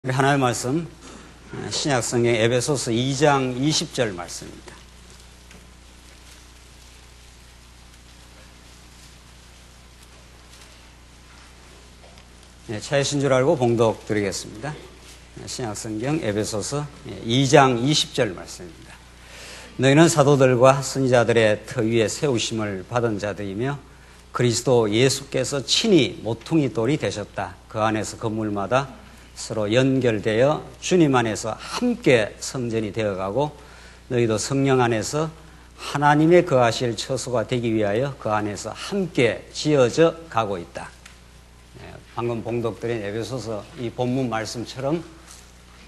우리 하나님의 말씀, 신약성경 에베소서 2장 20절 말씀입니다. 차이신 줄 알고 봉독 드리겠습니다. 신약성경 에베소서 2장 20절 말씀입니다. 너희는 사도들과 선지자들의 터 위에 세우심을 받은 자들이며 그리스도 예수께서 친히 모퉁이 돌이 되셨다. 그 안에서 건물마다 서로 연결되어 주님 안에서 함께 성전이 되어가고 너희도 성령 안에서 하나님의 거하실 처소가 되기 위하여 그 안에서 함께 지어져 가고 있다. 방금 봉독드린 에베소서 이 본문 말씀처럼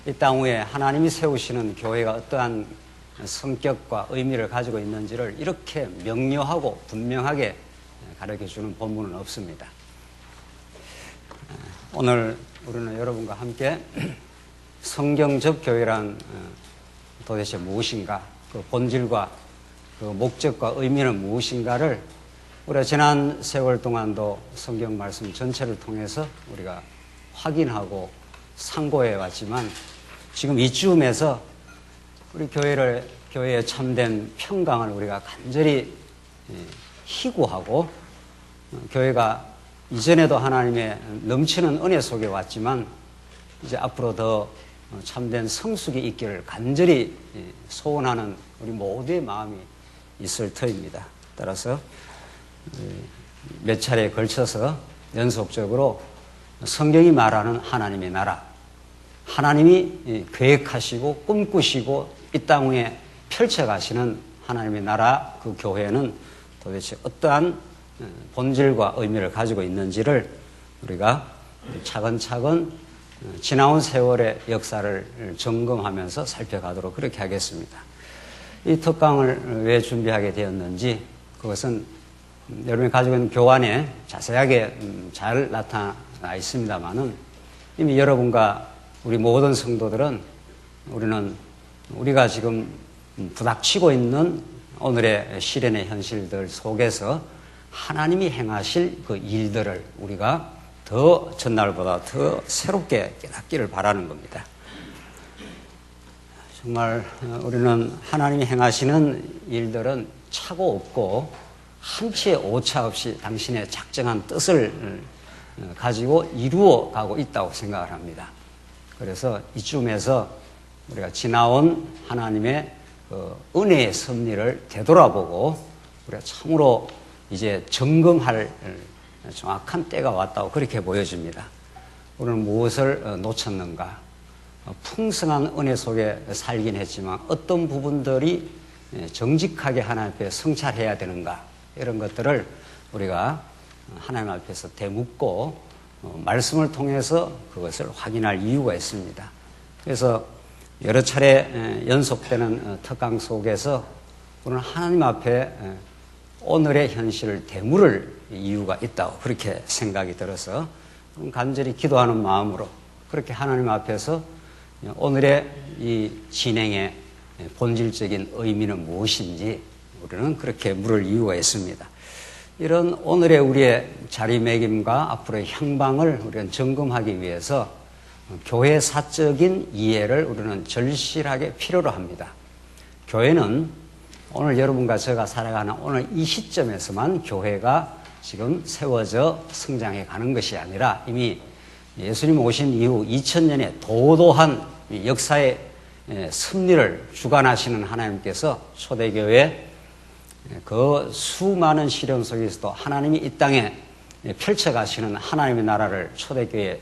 이 땅 위에 하나님이 세우시는 교회가 어떠한 성격과 의미를 가지고 있는지를 이렇게 명료하고 분명하게 가르쳐주는 본문은 없습니다. 오늘 우리는 여러분과 함께 성경적 교회란 도대체 무엇인가, 그 본질과 그 목적과 의미는 무엇인가를 우리가 지난 세월 동안도 성경 말씀 전체를 통해서 우리가 확인하고 상고해 왔지만 지금 이쯤에서 우리 교회의 참된 평강을 우리가 간절히 희구하고 교회가 이전에도 하나님의 넘치는 은혜 속에 왔지만 이제 앞으로 더 참된 성숙이 있기를 간절히 소원하는 우리 모두의 마음이 있을 터입니다. 따라서 몇 차례에 걸쳐서 연속적으로 성경이 말하는 하나님의 나라, 하나님이 계획하시고 꿈꾸시고 이 땅 위에 펼쳐가시는 하나님의 나라, 그 교회는 도대체 어떠한 본질과 의미를 가지고 있는지를 우리가 차근차근 지나온 세월의 역사를 점검하면서 살펴가도록 그렇게 하겠습니다. 이 특강을 왜 준비하게 되었는지 그것은 여러분이 가지고 있는 교환에 자세하게 잘 나타나 있습니다만은 이미 여러분과 우리 모든 성도들은 우리가 지금 부닥치고 있는 오늘의 시련의 현실들 속에서 하나님이 행하실 그 일들을 우리가 더 전날보다 더 새롭게 깨닫기를 바라는 겁니다. 정말 우리는 하나님이 행하시는 일들은 차고 없고 한치의 오차 없이 당신의 작정한 뜻을 가지고 이루어 가고 있다고 생각을 합니다. 그래서 이쯤에서 우리가 지나온 하나님의 그 은혜의 섭리를 되돌아보고 우리가 참으로 이제 점검할 정확한 때가 왔다고 그렇게 보여집니다. 우리는 무엇을 놓쳤는가? 풍성한 은혜 속에 살긴 했지만 어떤 부분들이 정직하게 하나님 앞에 성찰해야 되는가? 이런 것들을 우리가 하나님 앞에서 되묻고 말씀을 통해서 그것을 확인할 이유가 있습니다. 그래서 여러 차례 연속되는 특강 속에서 우리는 하나님 앞에 오늘의 현실을 되물을 이유가 있다고 그렇게 생각이 들어서 간절히 기도하는 마음으로 그렇게 하나님 앞에서 오늘의 이 진행의 본질적인 의미는 무엇인지 우리는 그렇게 물을 이유가 있습니다. 이런 오늘의 우리의 자리매김과 앞으로의 향방을 우리는 점검하기 위해서 교회사적인 이해를 우리는 절실하게 필요로 합니다. 교회는 오늘 여러분과 제가 살아가는 오늘 이 시점에서만 교회가 지금 세워져 성장해 가는 것이 아니라 이미 예수님 오신 이후 2000년의 도도한 역사의 섭리를 주관하시는 하나님께서 초대교회 그 수많은 시련 속에서도 하나님이 이 땅에 펼쳐가시는 하나님의 나라를 초대교회에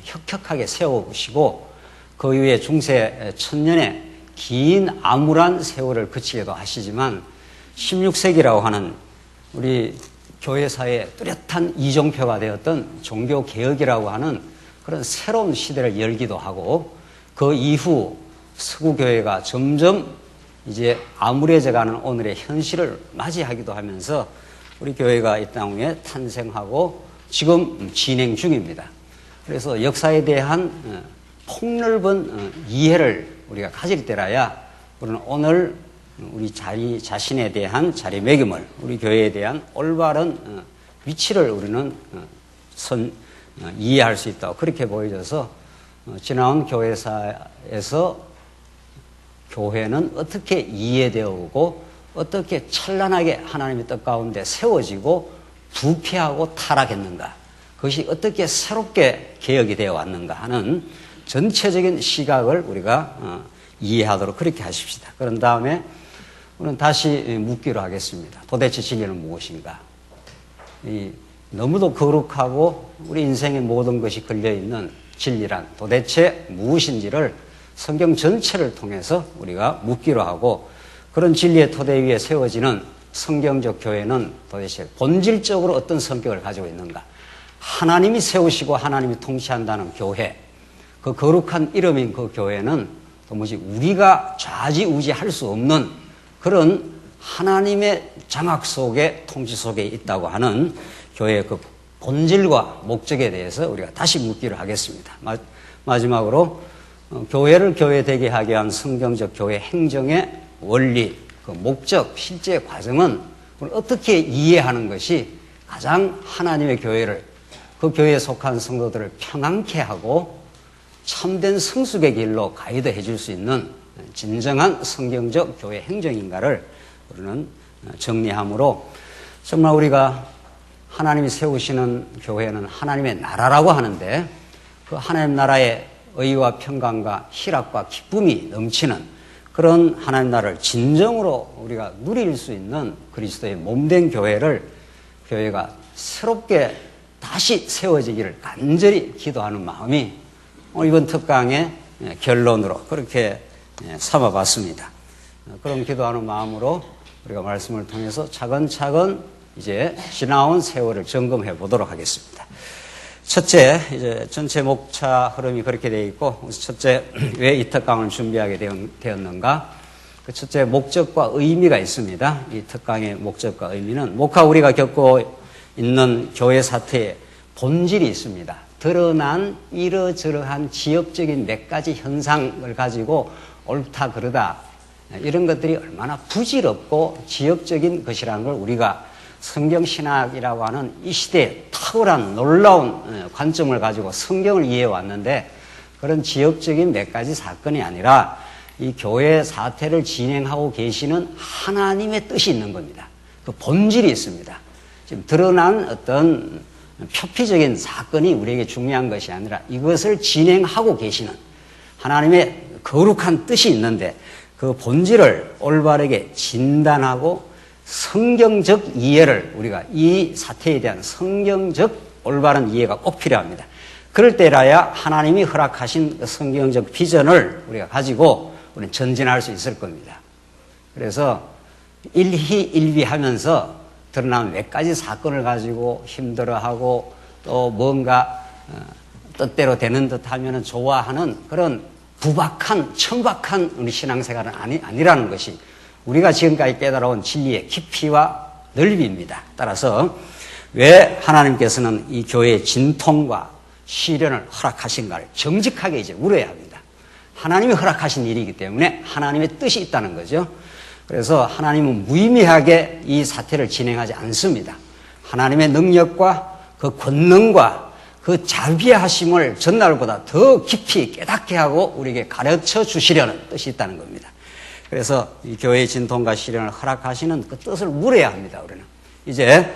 혁혁하게 세워보시고 그 이후에 중세 천년에 긴 암울한 세월을 거치기도 하시지만 16세기라고 하는 우리 교회사의 뚜렷한 이정표가 되었던 종교개혁이라고 하는 그런 새로운 시대를 열기도 하고 그 이후 서구교회가 점점 이제 암울해져가는 오늘의 현실을 맞이하기도 하면서 우리 교회가 이 땅 위에 탄생하고 지금 진행 중입니다. 그래서 역사에 대한 폭넓은 이해를 우리가 가질 때라야 우리는 오늘 우리 자신에 대한 자리매김을 우리 교회에 대한 올바른 위치를 우리는 이해할 수 있다고 그렇게 보여져서 지나온 교회사에서 교회는 어떻게 이해되어 오고 어떻게 찬란하게 하나님의 뜻 가운데 세워지고 부패하고 타락했는가, 그것이 어떻게 새롭게 개혁이 되어 왔는가 하는 전체적인 시각을 우리가 이해하도록 그렇게 하십시다. 그런 다음에 우리는 다시 묻기로 하겠습니다. 도대체 진리는 무엇인가? 너무도 거룩하고 우리 인생의 모든 것이 걸려있는 진리란 도대체 무엇인지를 성경 전체를 통해서 우리가 묻기로 하고, 그런 진리의 토대 위에 세워지는 성경적 교회는 도대체 본질적으로 어떤 성격을 가지고 있는가? 하나님이 세우시고 하나님이 통치한다는 교회, 그 거룩한 이름인 그 교회는 도무지 우리가 좌지우지할 수 없는 그런 하나님의 장악 속에, 통치 속에 있다고 하는 교회의 그 본질과 목적에 대해서 우리가 다시 묻기로 하겠습니다. 마지막으로 교회를 교회되게 하기 위한 성경적 교회 행정의 원리, 그 목적, 실제 과정은 어떻게 이해하는 것이 가장 하나님의 교회를, 그 교회에 속한 성도들을 평안케 하고 참된 성숙의 길로 가이드해 줄 수 있는 진정한 성경적 교회 행정인가를 우리는 정리함으로, 정말 우리가 하나님이 세우시는 교회는 하나님의 나라라고 하는데, 그 하나님 나라의 의와 평강과 희락과 기쁨이 넘치는 그런 하나님 나라를 진정으로 우리가 누릴 수 있는 그리스도의 몸된 교회가 새롭게 다시 세워지기를 간절히 기도하는 마음이 이번 특강의 결론으로 그렇게 삼아봤습니다. 그런 기도하는 마음으로 우리가 말씀을 통해서 차근차근 이제 지나온 세월을 점검해 보도록 하겠습니다. 첫째, 이제 전체 목차 흐름이 그렇게 되어 있고, 첫째, 왜 이 특강을 준비하게 되었는가? 그 첫째 목적과 의미가 있습니다. 이 특강의 목적과 의미는 목화 우리가 겪고 있는 교회 사태의 본질이 있습니다. 드러난 이러저러한 지역적인 몇 가지 현상을 가지고 옳다 그르다 이런 것들이 얼마나 부질없고 지역적인 것이라는 걸 우리가 성경신학이라고 하는 이 시대에 탁월한 놀라운 관점을 가지고 성경을 이해해 왔는데, 그런 지역적인 몇 가지 사건이 아니라 이 교회 사태를 진행하고 계시는 하나님의 뜻이 있는 겁니다. 그 본질이 있습니다. 지금 드러난 어떤 표피적인 사건이 우리에게 중요한 것이 아니라 이것을 진행하고 계시는 하나님의 거룩한 뜻이 있는데, 그 본질을 올바르게 진단하고 성경적 이해를, 우리가 이 사태에 대한 성경적 올바른 이해가 꼭 필요합니다. 그럴 때라야 하나님이 허락하신 성경적 비전을 우리가 가지고 우리는 전진할 수 있을 겁니다. 그래서 일희일비하면서 드러난 몇 가지 사건을 가지고 힘들어하고 또 뭔가 뜻대로 되는 듯 하면 좋아하는 그런 부박한, 천박한 우리 신앙생활은 아니라는 것이 우리가 지금까지 깨달아온 진리의 깊이와 넓이입니다. 따라서 왜 하나님께서는 이 교회의 진통과 시련을 허락하신가를 정직하게 이제 물어야 합니다. 하나님이 허락하신 일이기 때문에 하나님의 뜻이 있다는 거죠. 그래서 하나님은 무의미하게 이 사태를 진행하지 않습니다. 하나님의 능력과 그 권능과 그 자비하심을 전날보다 더 깊이 깨닫게 하고 우리에게 가르쳐 주시려는 뜻이 있다는 겁니다. 그래서 이 교회의 진통과 시련을 허락하시는 그 뜻을 물어야 합니다. 우리는 이제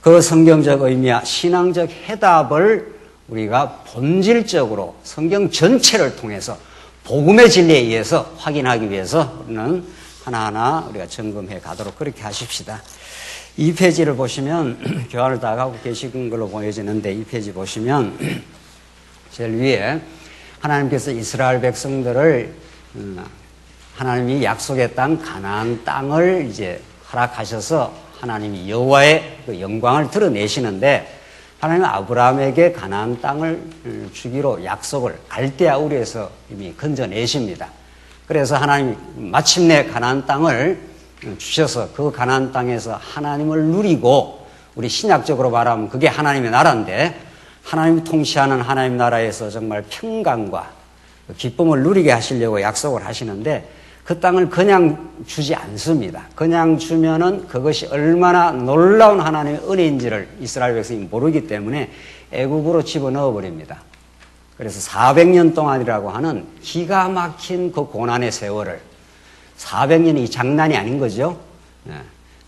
그 성경적 의미와 신앙적 해답을 우리가 본질적으로 성경 전체를 통해서 복음의 진리에 의해서 확인하기 위해서 우리는 하나하나 우리가 점검해 가도록 그렇게 하십시다. 이 페이지를 보시면 교환을 다 하고 계신 걸로 보여지는데, 이 페이지 보시면 제일 위에 하나님께서 이스라엘 백성들을 하나님이 약속의 땅 가나안 땅을 이제 허락하셔서 하나님이 여호와의 그 영광을 드러내시는데, 하나님은 아브라함에게 가나안 땅을 주기로 약속을 갈대아 우리에서 이미 건져내십니다. 그래서 하나님이 마침내 가나안 땅을 주셔서 그 가나안 땅에서 하나님을 누리고, 우리 신약적으로 말하면 그게 하나님의 나라인데, 하나님이 통치하는 하나님 나라에서 정말 평강과 기쁨을 누리게 하시려고 약속을 하시는데, 그 땅을 그냥 주지 않습니다. 그냥 주면은 그것이 얼마나 놀라운 하나님의 은혜인지를 이스라엘 백성이 모르기 때문에 애굽으로 집어넣어 버립니다. 그래서 400년 동안이라고 하는 기가 막힌 그 고난의 세월을 400년이 장난이 아닌 거죠.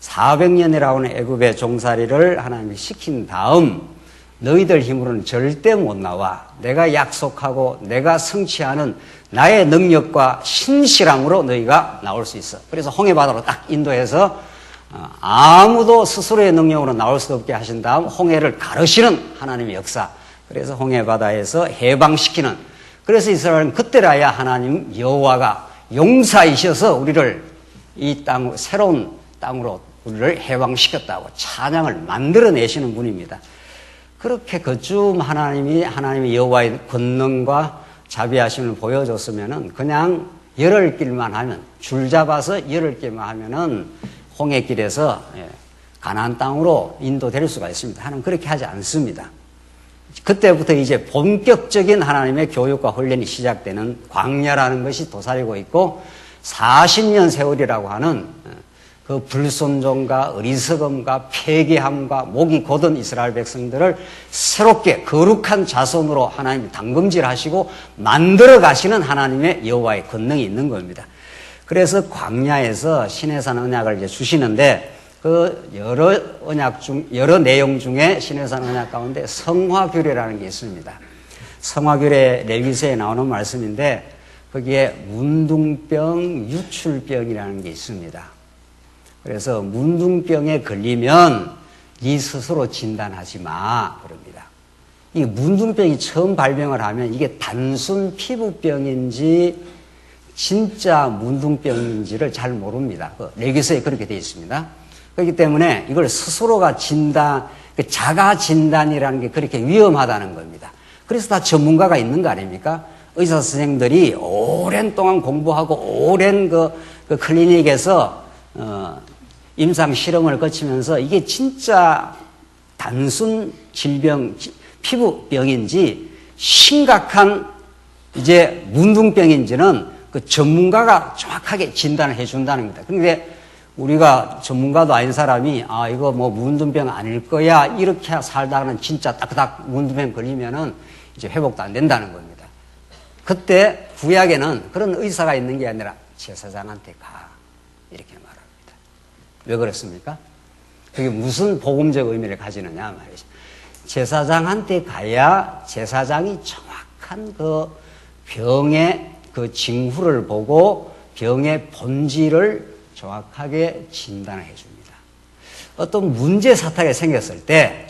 400년이라고 하는 애굽의 종살이를 하나님이 시킨 다음 너희들 힘으로는 절대 못 나와. 내가 약속하고 내가 성취하는 나의 능력과 신실함으로 너희가 나올 수 있어. 그래서 홍해바다로 딱 인도해서 아무도 스스로의 능력으로 나올 수 없게 하신 다음 홍해를 가르시는 하나님의 역사. 그래서 홍해바다에서 해방시키는. 그래서 이스라엘은 그때라야 하나님 여호와가 용사이셔서 우리를 이 땅, 새로운 땅으로 우리를 해방시켰다고 찬양을 만들어내시는 분입니다. 그렇게 그쯤 하나님의 여호와의 권능과 자비하심을 보여줬으면은 그냥 열흘 길만 하면, 줄 잡아서 열흘 길만 하면은 홍해길에서 가나안 땅으로 인도될 수가 있습니다. 하나님 그렇게 하지 않습니다. 그때부터 이제 본격적인 하나님의 교육과 훈련이 시작되는 광야라는 것이 도사리고 있고 40년 세월이라고 하는 그 불순종과 어리석음과 폐기함과 목이 곧은 이스라엘 백성들을 새롭게 거룩한 자손으로 하나님이 담금질하시고 만들어 가시는 하나님의 여호와의 권능이 있는 겁니다. 그래서 광야에서 시내산 언약을 이제 주시는데 그 여러 내용 중에 시내산 언약 가운데 성화규례라는 게 있습니다. 성화규례 레위기서에 나오는 말씀인데 거기에 문둥병, 유출병이라는 게 있습니다. 그래서 문둥병에 걸리면 네 스스로 진단하지 마 그럽니다. 이 문둥병이 처음 발병을 하면 이게 단순 피부병인지 진짜 문둥병인지를 잘 모릅니다. 레위기서에 그렇게 되어 있습니다. 그렇기 때문에 이걸 스스로가 진단, 자가 진단이라는 게 그렇게 위험하다는 겁니다. 그래서 다 전문가가 있는 거 아닙니까? 의사 선생님들이 오랜 동안 공부하고 오랜 그 클리닉에서 임상 실험을 거치면서 이게 진짜 단순 질병, 피부병인지 심각한 이제 문둥병인지는 그 전문가가 정확하게 진단을 해준다는 겁니다. 그런데 우리가 전문가도 아닌 사람이 이거 뭐 문둥병 아닐 거야 이렇게 살다가는 진짜 딱딱 문둥병 걸리면은 이제 회복도 안 된다는 겁니다. 그때 구약에는 그런 의사가 있는 게 아니라 제사장한테 가 이렇게 말합니다. 왜 그렇습니까? 그게 무슨 복음적 의미를 가지느냐 말이죠. 제사장한테 가야 제사장이 정확한 그 병의 그 징후를 보고 병의 본질을 정확하게 진단을 해줍니다. 어떤 문제 사태가 생겼을 때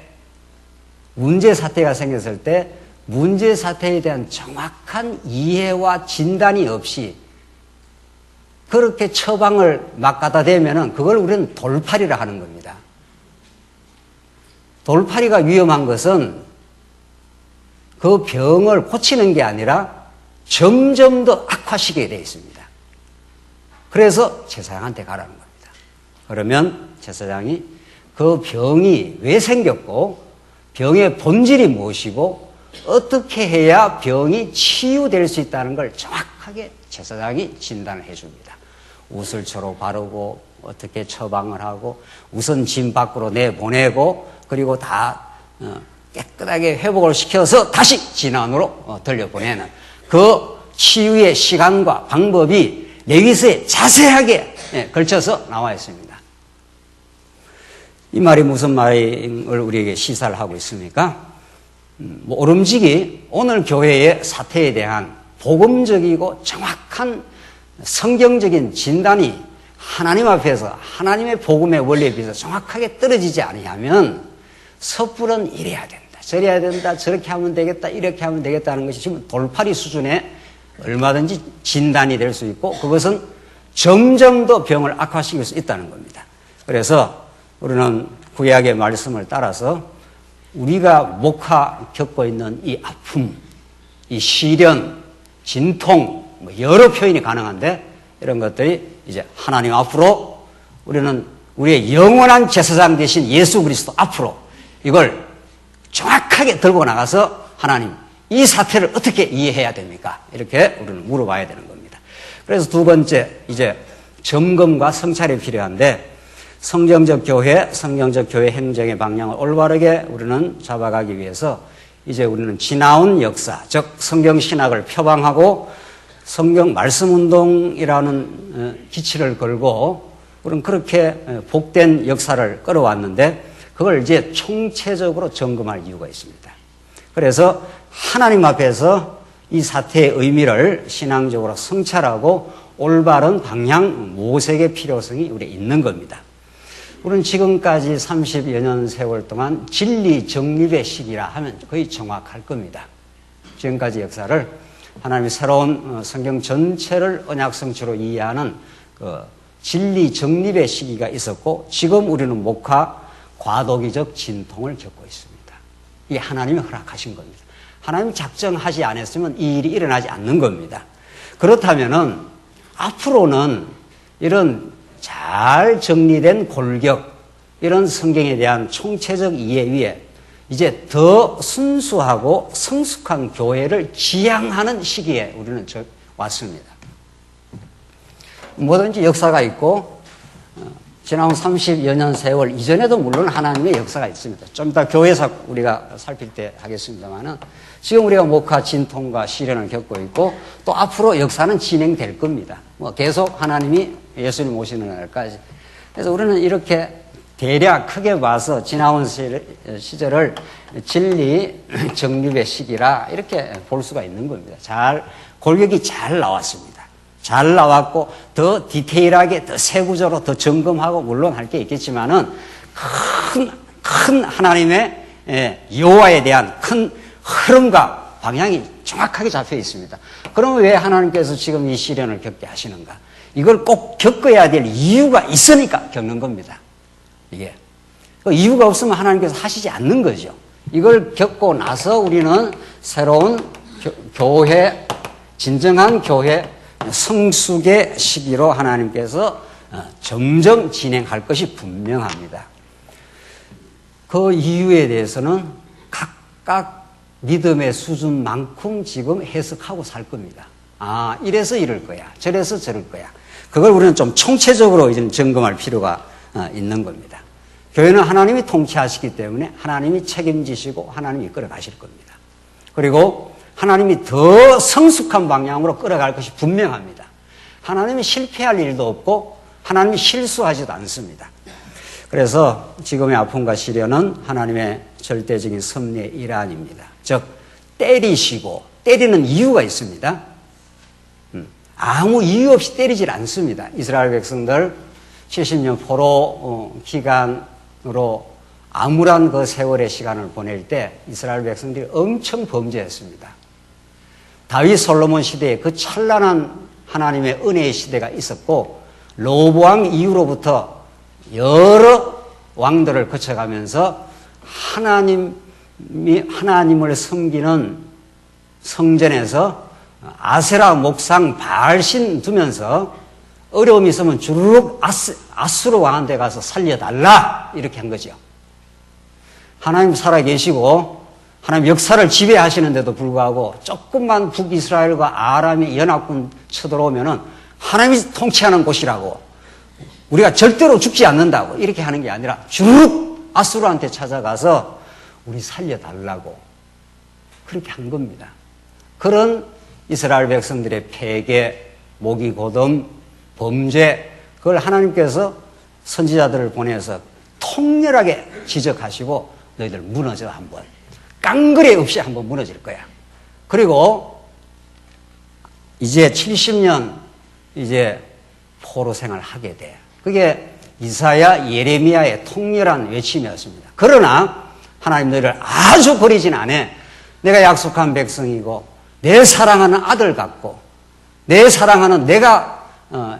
문제 사태에 대한 정확한 이해와 진단이 없이 그렇게 처방을 막 갖다 대면은 그걸 우리는 돌팔이라 하는 겁니다. 돌팔이가 위험한 것은 그 병을 고치는 게 아니라 점점 더 악화시키게 되어 있습니다. 그래서 제사장한테 가라는 겁니다. 그러면 제사장이 그 병이 왜 생겼고 병의 본질이 무엇이고 어떻게 해야 병이 치유될 수 있다는 걸 정확하게 제사장이 진단을 해줍니다. 우슬초로 바르고 어떻게 처방을 하고 우선 진 밖으로 내보내고 그리고 다 깨끗하게 회복을 시켜서 다시 진 안으로 돌려보내는 그 치유의 시간과 방법이 레위기서에 자세하게 걸쳐서 나와 있습니다. 이 말이 무슨 말을 우리에게 시사를 하고 있습니까? 오름지기 오늘 교회의 사태에 대한 복음적이고 정확한 성경적인 진단이 하나님 앞에서 하나님의 복음의 원리에 비해서 정확하게 떨어지지 아니하면 섣불은 이래야 된다, 저래야 된다, 저렇게 하면 되겠다, 이렇게 하면 되겠다는 것이 지금 돌팔이 수준에 얼마든지 진단이 될 수 있고 그것은 점점 더 병을 악화시킬 수 있다는 겁니다. 그래서 우리는 구약의 말씀을 따라서 우리가 겪고 있는 이 아픔, 이 시련, 진통, 여러 표현이 가능한데 이런 것들이 이제 하나님 앞으로 우리는 우리의 영원한 제사장 되신 예수 그리스도 앞으로 이걸 정확하게 들고 나가서 하나님 이 사태를 어떻게 이해해야 됩니까? 이렇게 우리는 물어봐야 되는 겁니다. 그래서 두 번째 이제 점검과 성찰이 필요한데 성경적 교회 행정의 방향을 올바르게 우리는 잡아가기 위해서 이제 우리는 지나온 역사, 즉 성경 신학을 표방하고 성경 말씀 운동이라는 기치를 걸고 우리는 그렇게 복된 역사를 끌어왔는데 그걸 이제 총체적으로 점검할 이유가 있습니다. 그래서 하나님 앞에서 이 사태의 의미를 신앙적으로 성찰하고 올바른 방향 모색의 필요성이 우리에 있는 겁니다. 우리는 지금까지 30여 년 세월 동안 진리 정립의 시기라 하면 거의 정확할 겁니다. 지금까지 역사를 하나님의 새로운 성경 전체를 언약성취로 이해하는 그 진리 정립의 시기가 있었고 지금 우리는 목화 과도기적 진통을 겪고 있습니다. 이게 하나님이 허락하신 겁니다. 하나님이 작정하지 않았으면 이 일이 일어나지 않는 겁니다. 그렇다면은 앞으로는 이런 잘 정리된 골격, 이런 성경에 대한 총체적 이해 위에 이제 더 순수하고 성숙한 교회를 지향하는 시기에 우리는 왔습니다. 뭐든지 역사가 있고 지나온 30여 년 세월 이전에도 물론 하나님의 역사가 있습니다. 좀 이따 교회사 우리가 살필 때 하겠습니다만은 지금 우리가 목화 진통과 시련을 겪고 있고 또 앞으로 역사는 진행될 겁니다. 뭐 계속 하나님이 예수님 오시는 날까지. 그래서 우리는 이렇게 대략 크게 봐서 지나온 시절을 진리 정립의 시기라 이렇게 볼 수가 있는 겁니다. 골격이 잘 나왔습니다. 잘 나왔고 더 디테일하게 더 세부적으로 더 점검하고 물론 할 게 있겠지만은 큰 하나님의 여호와에 대한 큰 흐름과 방향이 정확하게 잡혀 있습니다. 그러면 왜 하나님께서 지금 이 시련을 겪게 하시는가? 이걸 꼭 겪어야 될 이유가 있으니까 겪는 겁니다. 이게 이유가 없으면 하나님께서 하시지 않는 거죠. 이걸 겪고 나서 우리는 새로운 교회, 진정한 교회 성숙의 시기로 하나님께서 점점 진행할 것이 분명합니다. 그 이유에 대해서는 각각 믿음의 수준만큼 지금 해석하고 살 겁니다. 아, 이래서 이럴 거야. 저래서 저럴 거야. 그걸 우리는 좀 총체적으로 이제 점검할 필요가 있는 겁니다. 교회는 하나님이 통치하시기 때문에 하나님이 책임지시고 하나님이 끌어가실 겁니다. 그리고 하나님이 더 성숙한 방향으로 끌어갈 것이 분명합니다. 하나님이 실패할 일도 없고 하나님이 실수하지도 않습니다. 그래서 지금의 아픔과 시련은 하나님의 절대적인 섭리의 일환입니다. 즉 때리시고 때리는 이유가 있습니다. 아무 이유 없이 때리질 않습니다. 이스라엘 백성들 70년 포로 기간으로 암울한 그 세월의 시간을 보낼 때 이스라엘 백성들이 엄청 범죄했습니다. 다윗 솔로몬 시대에 그 찬란한 하나님의 은혜의 시대가 있었고 로보암 이후로부터 여러 왕들을 거쳐가면서 하나님을 섬기는 성전에서 아세라 목상 바알신 두면서 어려움이 있으면 주르륵 아수르 왕한테 가서 살려달라 이렇게 한 거죠. 하나님 살아계시고 하나님 역사를 지배하시는데도 불구하고 조금만 북이스라엘과 아람의 연합군 쳐들어오면은 하나님이 통치하는 곳이라고 우리가 절대로 죽지 않는다고 이렇게 하는 게 아니라 주르륵 아수르한테 찾아가서 우리 살려달라고 그렇게 한 겁니다. 그런 이스라엘 백성들의 폐괴, 모기고덤, 범죄 그걸 하나님께서 선지자들을 보내서 통렬하게 지적하시고 너희들 무너져 한번 깡그레 없이 한번 무너질 거야. 그리고 이제 70년 이제 포로 생활을 하게 돼. 그게 이사야, 예레미야의 통렬한 외침이었습니다. 그러나 하나님 너희를 아주 버리진 않아. 내가 약속한 백성이고 내 사랑하는 아들 같고 내 사랑하는 내가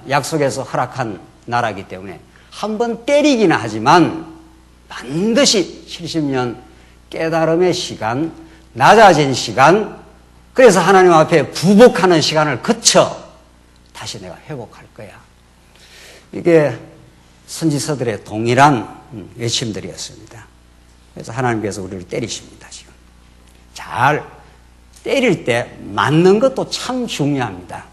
약속해서 허락한 나라이기 때문에 한번 때리기는 하지만 반드시 70년 깨달음의 시간, 낮아진 시간, 그래서 하나님 앞에 부복하는 시간을 거쳐 다시 내가 회복할 거야. 이게 선지서들의 동일한 외침들이었습니다. 그래서 하나님께서 우리를 때리십니다, 지금. 잘 때릴 때 맞는 것도 참 중요합니다.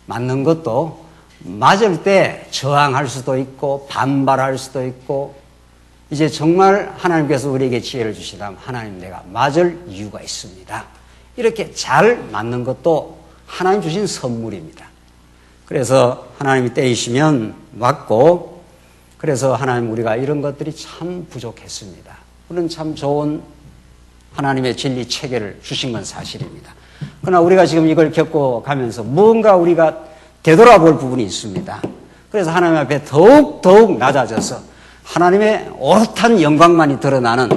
맞는 것도 맞을 때 저항할 수도 있고 반발할 수도 있고 이제 정말 하나님께서 우리에게 지혜를 주시다면 하나님 내가 맞을 이유가 있습니다. 이렇게 잘 맞는 것도 하나님 주신 선물입니다. 그래서 하나님이 때이시면 맞고, 그래서 하나님 우리가 이런 것들이 참 부족했습니다. 우리는 참 좋은 하나님의 진리 체계를 주신 건 사실입니다. 그러나 우리가 지금 이걸 겪고 가면서 무언가 우리가 되돌아볼 부분이 있습니다. 그래서 하나님 앞에 더욱 낮아져서 하나님의 옳은 영광만이 드러나는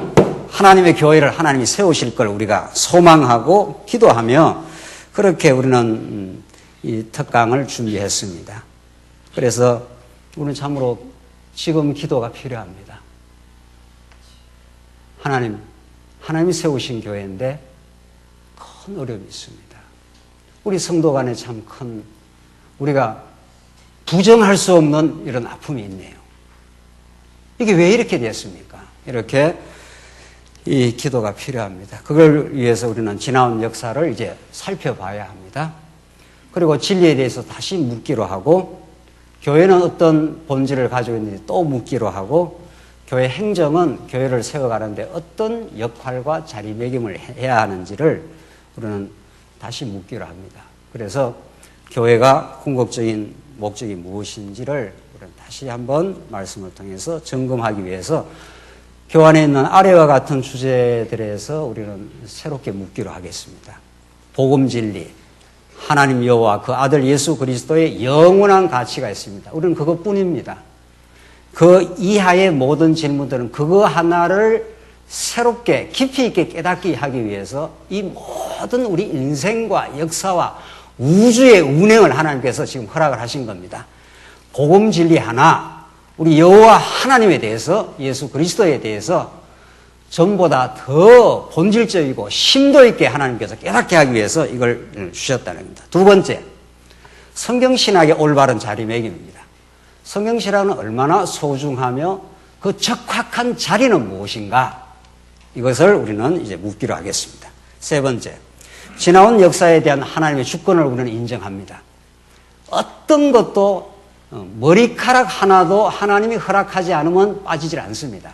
하나님의 교회를 하나님이 세우실 걸 우리가 소망하고 기도하며 그렇게 우리는 이 특강을 준비했습니다. 그래서 우리는 참으로 지금 기도가 필요합니다. 하나님이 세우신 교회인데 큰 어려움이 있습니다. 우리 성도 간에 참 큰, 우리가 부정할 수 없는 이런 아픔이 있네요. 이게 왜 이렇게 됐습니까? 이렇게 이 기도가 필요합니다. 그걸 위해서 우리는 지나온 역사를 이제 살펴봐야 합니다. 그리고 진리에 대해서 다시 묻기로 하고, 교회는 어떤 본질을 가지고 있는지 또 묻기로 하고, 교회 행정은 교회를 세워가는데 어떤 역할과 자리매김을 해야 하는지를 우리는 다시 묻기로 합니다. 그래서 교회가 궁극적인 목적이 무엇인지를 우리는 다시 한번 말씀을 통해서 점검하기 위해서 교환에 있는 아래와 같은 주제들에서 우리는 새롭게 묻기로 하겠습니다. 복음 진리, 하나님 여호와 그 아들 예수 그리스도의 영원한 가치가 있습니다. 우리는 그것뿐입니다. 그 이하의 모든 질문들은 그거 하나를 새롭게 깊이 있게 깨닫게 하기 위해서 이 모든 우리 인생과 역사와 우주의 운행을 하나님께서 지금 허락을 하신 겁니다. 복음 진리 하나, 우리 여호와 하나님에 대해서, 예수 그리스도에 대해서 전보다 더 본질적이고 심도 있게 하나님께서 깨닫게 하기 위해서 이걸 주셨다는 겁니다. 두 번째, 성경신학의 올바른 자리매김입니다. 성경신학은 얼마나 소중하며 그 적확한 자리는 무엇인가? 이것을 우리는 이제 묻기로 하겠습니다. 세 번째, 지나온 역사에 대한 하나님의 주권을 우리는 인정합니다. 어떤 것도 머리카락 하나도 하나님이 허락하지 않으면 빠지질 않습니다.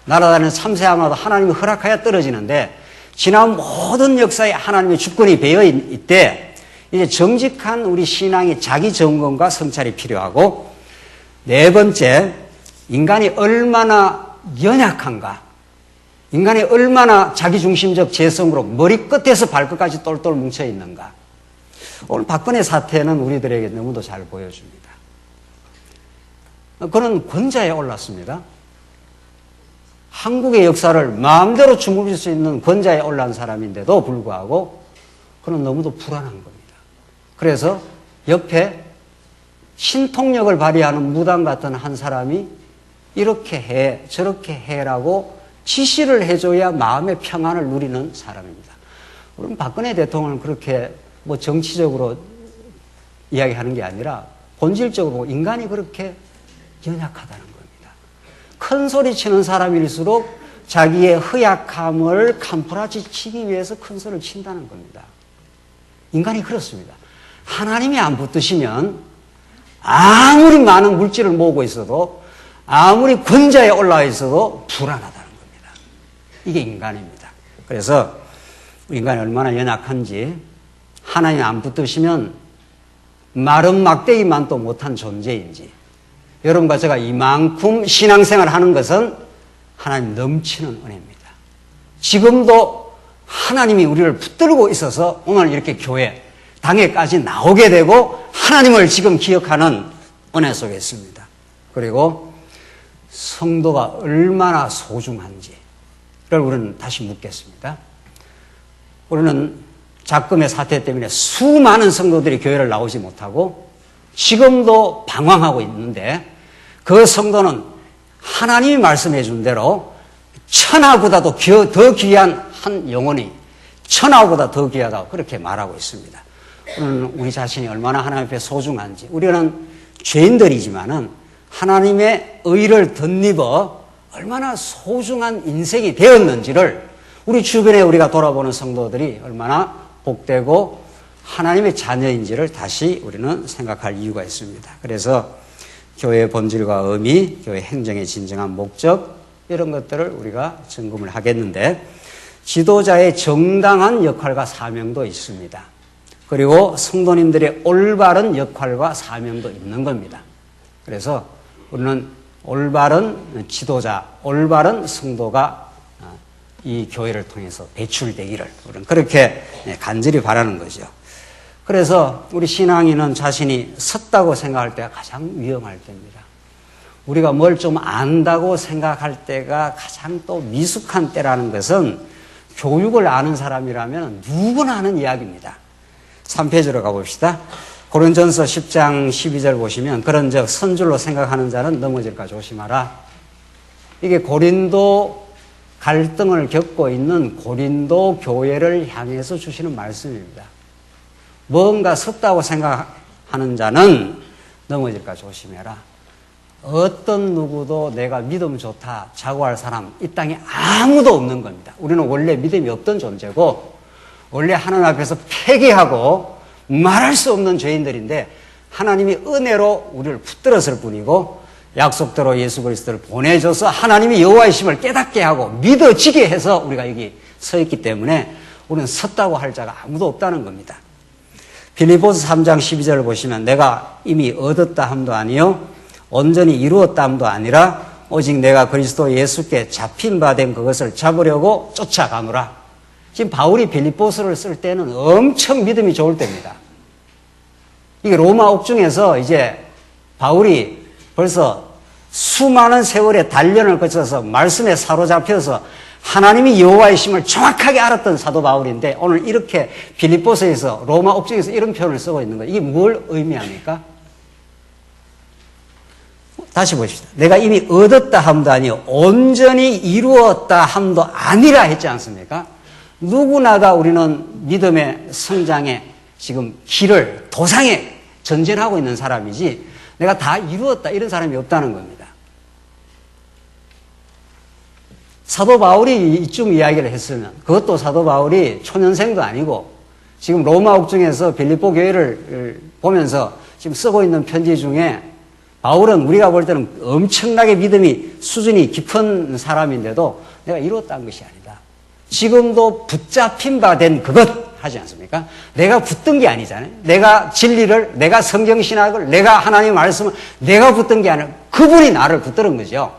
날아다니는 참새 하나도 하나님이 허락하여 떨어지는데 지나온 모든 역사에 하나님의 주권이 배어 있대. 이제 정직한 우리 신앙의 자기 점검과 성찰이 필요하고, 네 번째, 인간이 얼마나 연약한가, 인간이 얼마나 자기중심적 재성으로 머리끝에서 발끝까지 똘똘 뭉쳐 있는가. 오늘 박근혜 사태는 우리들에게 너무도 잘 보여줍니다. 그는 권좌에 올랐습니다. 한국의 역사를 마음대로 주무릴 수 있는 권좌에 올라온 사람인데도 불구하고 그는 너무도 불안한 겁니다. 그래서 옆에 신통력을 발휘하는 무당 같은 한 사람이 이렇게 해, 저렇게 해라고 지시를 해줘야 마음의 평안을 누리는 사람입니다. 우리는 박근혜 대통령은 그렇게 뭐 정치적으로 이야기하는 게 아니라 본질적으로 인간이 그렇게 연약하다는 겁니다. 큰 소리 치는 사람일수록 자기의 허약함을 캄프라치 치기 위해서 큰 소리를 친다는 겁니다. 인간이 그렇습니다. 하나님이 안 붙드시면 아무리 많은 물질을 모으고 있어도, 아무리 권좌에 올라와 있어도 불안하다는 겁니다. 이게 인간입니다. 그래서 인간이 얼마나 연약한지, 하나님 안 붙드시면 마른 막대기만도 못한 존재인지, 여러분과 제가 이만큼 신앙생활을 하는 것은 하나님 넘치는 은혜입니다. 지금도 하나님이 우리를 붙들고 있어서 오늘 이렇게 교회 당회까지 나오게 되고 하나님을 지금 기억하는 은혜 속에 있습니다. 그리고 성도가 얼마나 소중한지를 우리는 다시 묻겠습니다. 우리는 작금의 사태 때문에 수많은 성도들이 교회를 나오지 못하고 지금도 방황하고 있는데, 그 성도는 하나님이 말씀해 준 대로 천하보다도 더 귀한 한 영혼이 천하보다 더 귀하다고 그렇게 말하고 있습니다. 우리 자신이 얼마나 하나님 앞에 소중한지, 우리는 죄인들이지만은 하나님의 의를 덧입어 얼마나 소중한 인생이 되었는지를 우리 주변에 우리가 돌아보는 성도들이 얼마나 복되고 하나님의 자녀인지를 다시 우리는 생각할 이유가 있습니다. 그래서 교회의 본질과 의미, 교회 행정의 진정한 목적, 이런 것들을 우리가 점검을 하겠는데, 지도자의 정당한 역할과 사명도 있습니다. 그리고 성도님들의 올바른 역할과 사명도 있는 겁니다. 그래서 우리는 올바른 지도자, 올바른 성도가 이 교회를 통해서 배출되기를 우리는 그렇게 간절히 바라는 거죠. 그래서 우리 신앙인은 자신이 섰다고 생각할 때가 가장 위험할 때입니다. 우리가 뭘 좀 안다고 생각할 때가 가장 또 미숙한 때라는 것은 교육을 아는 사람이라면 누구나 하는 이야기입니다. 3페이지로 가봅시다. 고린전서 10장 12절 보시면 그런즉 선줄로 생각하는 자는 넘어질까 조심하라. 이게 고린도 갈등을 겪고 있는 고린도 교회를 향해서 주시는 말씀입니다. 뭔가 섰다고 생각하는 자는 넘어질까 조심해라. 어떤 누구도 내가 믿음 좋다 자고할 사람 이 땅에 아무도 없는 겁니다. 우리는 원래 믿음이 없던 존재고 원래 하나님 앞에서 폐기하고 말할 수 없는 죄인들인데 하나님이 은혜로 우리를 붙들었을 뿐이고 약속대로 예수 그리스도를 보내줘서 하나님이 여호와이심을 깨닫게 하고 믿어지게 해서 우리가 여기 서 있기 때문에 우리는 섰다고 할 자가 아무도 없다는 겁니다. 빌립보서 3장 12절을 보시면 내가 이미 얻었다 함도 아니요 온전히 이루었다 함도 아니라 오직 내가 그리스도 예수께 잡힌 바 된 그것을 잡으려고 쫓아가노라. 지금 바울이 빌립보서를 쓸 때는 엄청 믿음이 좋을 때입니다. 이게 로마 옥중에서 이제 바울이 벌써 수많은 세월의 단련을 거쳐서 말씀에 사로잡혀서 하나님이 여호와이심을 정확하게 알았던 사도 바울인데 오늘 이렇게 빌립보서에서 로마 옥중에서 이런 표현을 쓰고 있는 거예요. 이게 뭘 의미합니까? 다시 보십시다. 내가 이미 얻었다 함도 아니요 온전히 이루었다 함도 아니라 했지 않습니까? 누구나가 우리는 믿음의 성장에 지금 길을 도상에 전진하고 있는 사람이지 내가 다 이루었다 이런 사람이 없다는 겁니다. 사도 바울이 이쯤 이야기를 했으면 그것도 사도 바울이 초년생도 아니고 지금 로마 옥중에서 빌립보 교회를 보면서 지금 쓰고 있는 편지 중에 바울은 우리가 볼 때는 엄청나게 믿음이 수준이 깊은 사람인데도 내가 이루었다는 것이 아니다. 지금도 붙잡힌 바 된 그것 하지 않습니까? 내가 붙든 게 아니잖아요. 내가 진리를, 내가 성경신학을, 내가 하나님의 말씀을 내가 붙든 게 아니라 그분이 나를 붙드는 거죠.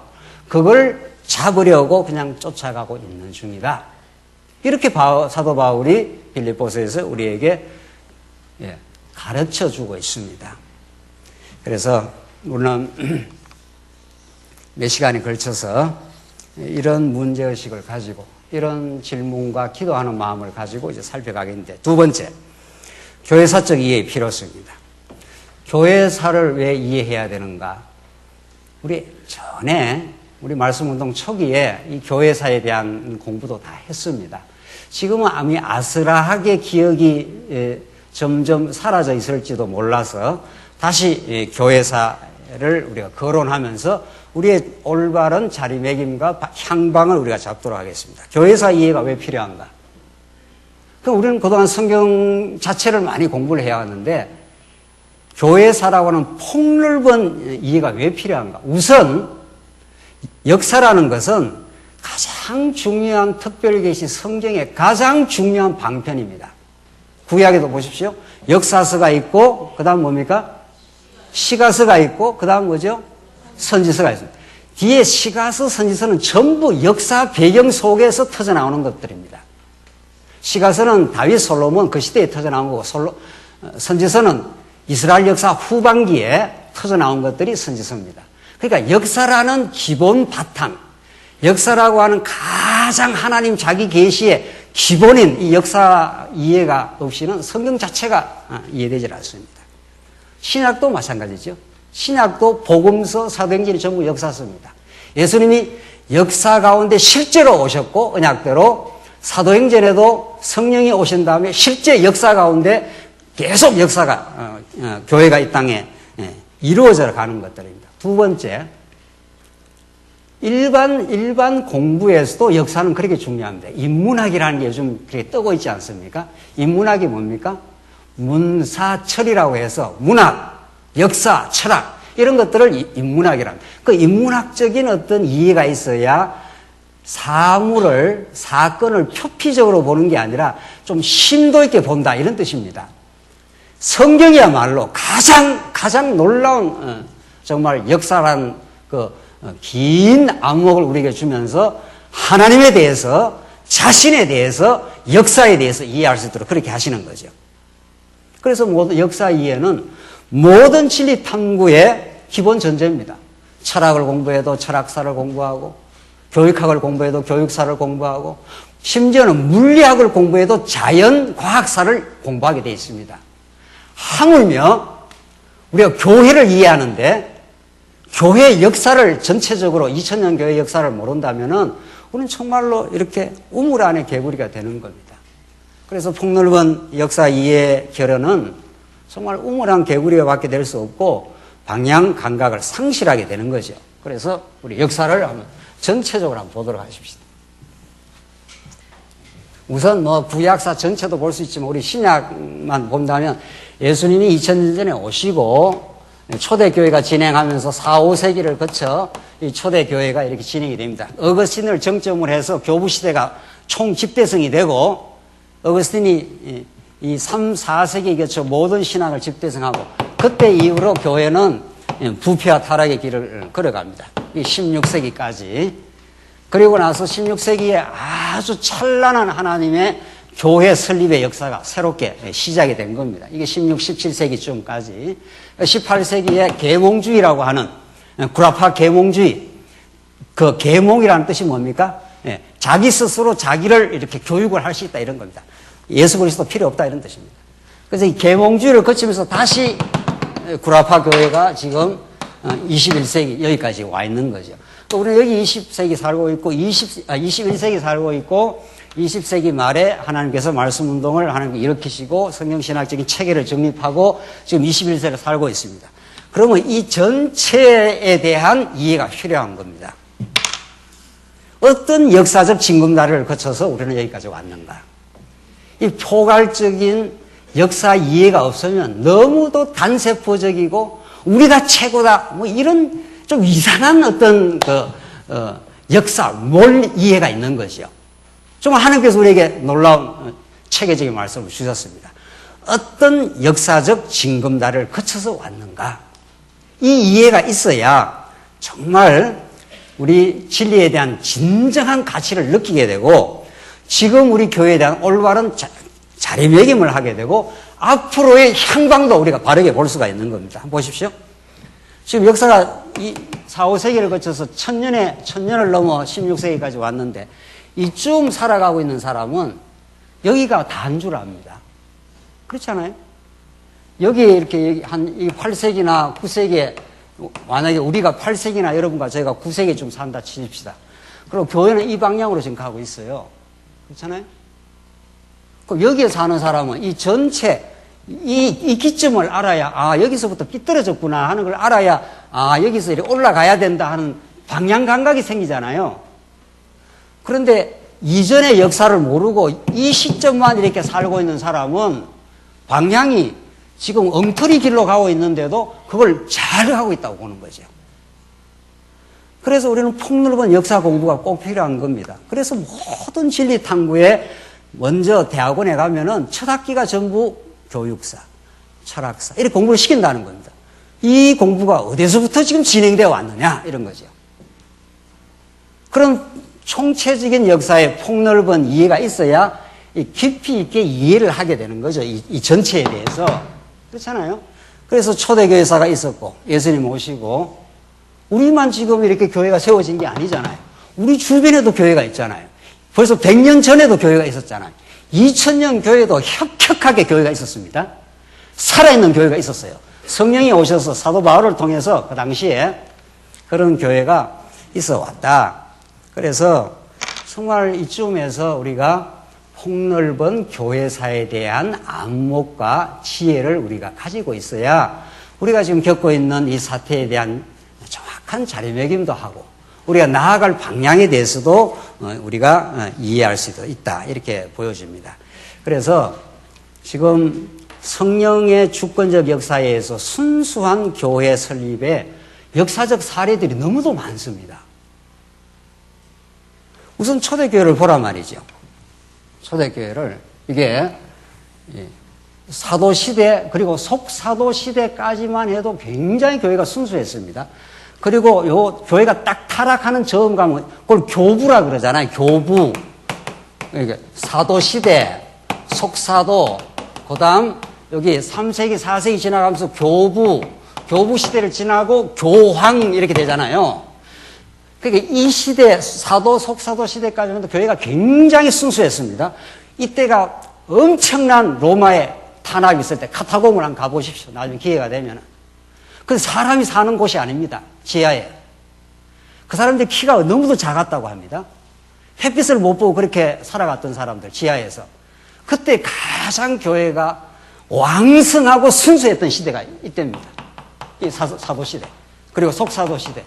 그걸 잡으려고 그냥 쫓아가고 있는 중이다. 이렇게 사도 바울이 빌립보서에서 우리에게 가르쳐주고 있습니다. 그래서 우리는 몇 시간에 걸쳐서 이런 문제의식을 가지고 이런 질문과 기도하는 마음을 가지고 이제 살펴가겠는데 두 번째, 교회사적 이해의 필요성입니다. 교회사를 왜 이해해야 되는가? 우리 전에 우리 말씀운동 초기에 이 교회사에 대한 공부도 다 했습니다. 지금은 아무 아슬아하게 기억이 점점 사라져 있을지도 몰라서 다시 교회사를 우리가 거론하면서 우리의 올바른 자리매김과 향방을 우리가 잡도록 하겠습니다. 교회사 이해가 왜 필요한가? 그럼 우리는 그동안 성경 자체를 많이 공부를 해왔는데 교회사라고 하는 폭넓은 이해가 왜 필요한가? 우선 역사라는 것은 가장 중요한 특별계시 성경의 가장 중요한 방편입니다. 구약에도 보십시오. 역사서가 있고 그 다음 뭡니까? 시가서가 있고 그 다음 뭐죠? 선지서가 있습니다. 뒤에 시가서, 선지서는 전부 역사 배경 속에서 터져나오는 것들입니다. 시가서는 다윗 솔로몬 그 시대에 터져나온 거고 선지서는 이스라엘 역사 후반기에 터져나온 것들이 선지서입니다. 그러니까 역사라는 기본 바탕, 역사라고 하는 가장 하나님 자기 계시의 기본인 이 역사 이해가 없이는 성경 자체가 이해되지 않습니다. 신약도 마찬가지죠. 신약도 복음서, 사도행전이 전부 역사서입니다. 예수님이 역사 가운데 실제로 오셨고 언약대로 사도행전에도 성령이 오신 다음에 실제 역사 가운데 계속 역사가 교회가 이 땅에 이루어져 가는 것들입니다. 두 번째, 일반 공부에서도 역사는 그렇게 중요합니다. 인문학이라는 게 요즘 그렇게 뜨고 있지 않습니까? 인문학이 뭡니까? 문사철이라고 해서 문학, 역사, 철학 이런 것들을 인문학이랍니다. 그 인문학적인 어떤 이해가 있어야 사건을 표피적으로 보는 게 아니라 좀 심도 있게 본다, 이런 뜻입니다. 성경이야말로 가장 놀라운 정말 역사란 긴 안목을 우리에게 주면서 하나님에 대해서, 자신에 대해서, 역사에 대해서 이해할 수 있도록 그렇게 하시는 거죠. 그래서 역사 이해는 모든 진리 탐구의 기본 전제입니다. 철학을 공부해도 철학사를 공부하고, 교육학을 공부해도 교육사를 공부하고, 심지어는 물리학을 공부해도 자연과학사를 공부하게 되어 있습니다. 하물며 우리가 교회를 이해하는데 교회 역사를 전체적으로 2000년 교회 역사를 모른다면은 우리는 정말로 이렇게 우물 안의 개구리가 되는 겁니다. 그래서 폭넓은 역사 이해 결연은 정말 우물한 개구리가 될 수 없고 방향 감각을 상실하게 되는 거죠. 그래서 우리 역사를 한번 전체적으로 한번 보도록 하십시다. 우선 구약사 전체도 볼 수 있지만 우리 신약만 본다면 예수님이 2000년 전에 오시고 초대교회가 진행하면서 4, 5세기를 거쳐 이 초대교회가 이렇게 진행이 됩니다. 어거스틴을 정점으로 해서 교부시대가 총집대성이 되고, 어거스틴이 이 3, 4세기에 거쳐 모든 신학을 집대성하고, 그때 이후로 교회는 부패와 타락의 길을 걸어갑니다. 이 16세기까지. 그리고 나서 16세기에 아주 찬란한 하나님의 교회 설립의 역사가 새롭게 시작이 된 겁니다. 이게 16, 17세기쯤까지. 18세기에 계몽주의라고 하는 구라파 계몽주의. 그 계몽이라는 뜻이 뭡니까? 자기 스스로 자기를 이렇게 교육을 할 수 있다, 이런 겁니다. 예수 그리스도 필요 없다, 이런 뜻입니다. 그래서 이 계몽주의를 거치면서 다시 구라파 교회가 지금 21세기 여기까지 와 있는 거죠. 우리는 여기 20세기 살고 있고 21세기 살고 있고 20세기 말에 하나님께서 말씀 운동을 하나님께 일으키시고 성경신학적인 체계를 정립하고 지금 21세기를 살고 있습니다. 그러면 이 전체에 대한 이해가 필요한 겁니다. 어떤 역사적 징검다리를 거쳐서 우리는 여기까지 왔는가? 이 포괄적인 역사 이해가 없으면 너무도 단세포적이고 우리가 최고다, 이런 좀 이상한 어떤 역사, 이해가 있는 거죠. 정말 하나님께서 우리에게 놀라운 체계적인 말씀을 주셨습니다. 어떤 역사적 징검다리를 거쳐서 왔는가? 이 이해가 있어야 정말 우리 진리에 대한 진정한 가치를 느끼게 되고, 지금 우리 교회에 대한 올바른 자리매김을 하게 되고, 앞으로의 향방도 우리가 바르게 볼 수가 있는 겁니다. 한번 보십시오. 지금 역사가 이 4, 5세기를 거쳐서 천년을 넘어 16세기까지 왔는데, 이쯤 살아가고 있는 사람은 여기가 다인 줄 압니다. 그렇지 않아요? 여기 이렇게 한 8세기나 9세기에, 만약에 우리가 8세기나 여러분과 저희가 9세기쯤 산다 치십시다. 그리고 교회는 이 방향으로 지금 가고 있어요. 그렇잖아요? 그럼 여기에 사는 사람은 이 전체, 이 기점을 알아야, 여기서부터 삐뚤어졌구나 하는 걸 알아야, 여기서 이렇게 올라가야 된다 하는 방향 감각이 생기잖아요. 그런데 이전의 역사를 모르고 이 시점만 이렇게 살고 있는 사람은 방향이 지금 엉터리 길로 가고 있는데도 그걸 잘 가고 있다고 보는 거죠. 그래서 우리는 폭넓은 역사 공부가 꼭 필요한 겁니다. 그래서 모든 진리 탐구에 먼저 대학원에 가면은 첫 학기가 전부 교육사, 철학사 이렇게 공부를 시킨다는 겁니다. 이 공부가 어디서부터 지금 진행되어 왔느냐, 이런 거죠. 그런 총체적인 역사의 폭넓은 이해가 있어야 깊이 있게 이해를 하게 되는 거죠. 이 전체에 대해서. 그렇잖아요. 그래서 초대교회사가 있었고 예수님 오시고, 우리만 지금 이렇게 교회가 세워진 게 아니잖아요. 우리 주변에도 교회가 있잖아요. 벌써 100년 전에도 교회가 있었잖아요. 2000년 교회도 혁혁하게 교회가 있었습니다. 살아있는 교회가 있었어요. 성령이 오셔서 사도 바울을 통해서 그 당시에 그런 교회가 있어 왔다. 그래서 정말 이쯤에서 우리가 폭넓은 교회사에 대한 안목과 지혜를 우리가 가지고 있어야 우리가 지금 겪고 있는 이 사태에 대한 정확한 자리매김도 하고 우리가 나아갈 방향에 대해서도 우리가 이해할 수도 있다, 이렇게 보여집니다. 그래서 지금 성령의 주권적 역사에 의해서 순수한 교회 설립의 역사적 사례들이 너무도 많습니다. 우선 초대교회를 보란 말이죠. 초대교회를 이게 사도시대 그리고 속사도시대까지만 해도 굉장히 교회가 순수했습니다. 그리고 요 교회가 딱 타락하는 저음 가면 그걸 교부라 그러잖아요. 교부. 그러니까 사도시대, 속사도, 그 다음 여기 3세기, 4세기 지나가면서 교부 시대를 지나고 교황 이렇게 되잖아요. 그러니까 이 시대, 사도, 속사도 시대까지는 교회가 굉장히 순수했습니다. 이때가 엄청난 로마의 탄압이 있을 때 카타콤을 한번 가보십시오. 나중에 기회가 되면. 근데 사람이 사는 곳이 아닙니다. 지하에. 그 사람들 키가 너무도 작았다고 합니다. 햇빛을 못 보고 그렇게 살아갔던 사람들, 지하에서. 그때 가장 교회가 왕성하고 순수했던 시대가 이때입니다. 이 사도시대. 그리고 속사도시대.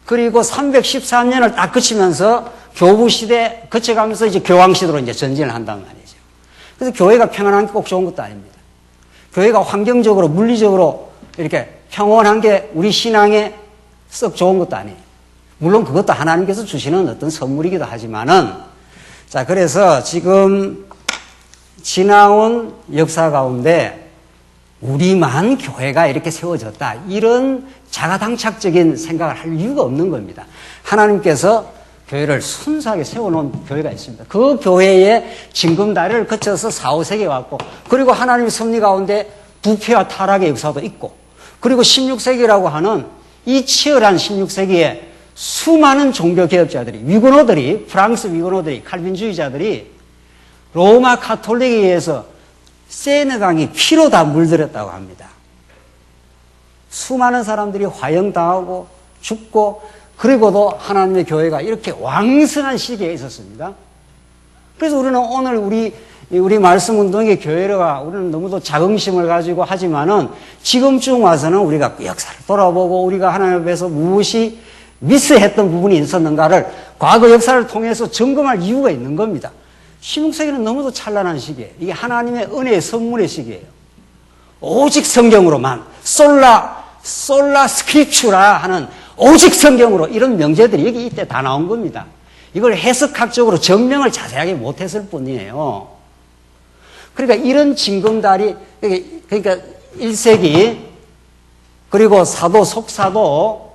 그리고 313년을 딱 거치면서 교부시대 거쳐가면서 이제 교황시대로 이제 전진을 한단 말이죠. 그래서 교회가 평안한 게 꼭 좋은 것도 아닙니다. 교회가 환경적으로, 물리적으로 이렇게 평온한 게 우리 신앙에 썩 좋은 것도 아니에요. 물론 그것도 하나님께서 주시는 어떤 선물이기도 하지만은, 자, 그래서 지금 지나온 역사 가운데 우리만 교회가 이렇게 세워졌다. 이런 자가당착적인 생각을 할 이유가 없는 겁니다. 하나님께서 교회를 순수하게 세워놓은 교회가 있습니다. 그 교회의 징검다리를 거쳐서 4, 5세기에 왔고, 그리고 하나님의 섭리 가운데 부패와 타락의 역사도 있고, 그리고 16세기라고 하는 이 치열한 16세기에 수많은 종교개혁자들이, 위건호들이, 프랑스 위건호들이, 칼빈주의자들이 로마 카톨릭에 의해서 세느강이 피로 다 물들었다고 합니다. 수많은 사람들이 화형당하고 죽고, 그리고도 하나님의 교회가 이렇게 왕성한 시기에 있었습니다. 그래서 우리는 오늘 우리 말씀 운동의 교회가 우리는 너무도 자긍심을 가지고 하지만은 지금쯤 와서는 우리가 역사를 돌아보고 우리가 하나님 앞에서 무엇이 미스했던 부분이 있었는가를 과거 역사를 통해서 점검할 이유가 있는 겁니다. 16세기는 너무도 찬란한 시기예요. 이게 하나님의 은혜의 선물의 시기예요. 오직 성경으로만 솔라 스크립추라 하는 오직 성경으로 이런 명제들이 여기 이때 다 나온 겁니다. 이걸 해석학적으로 증명을 자세하게 못했을 뿐이에요. 그러니까 이런 징검다리, 그러니까 1세기, 그리고 사도, 속사도,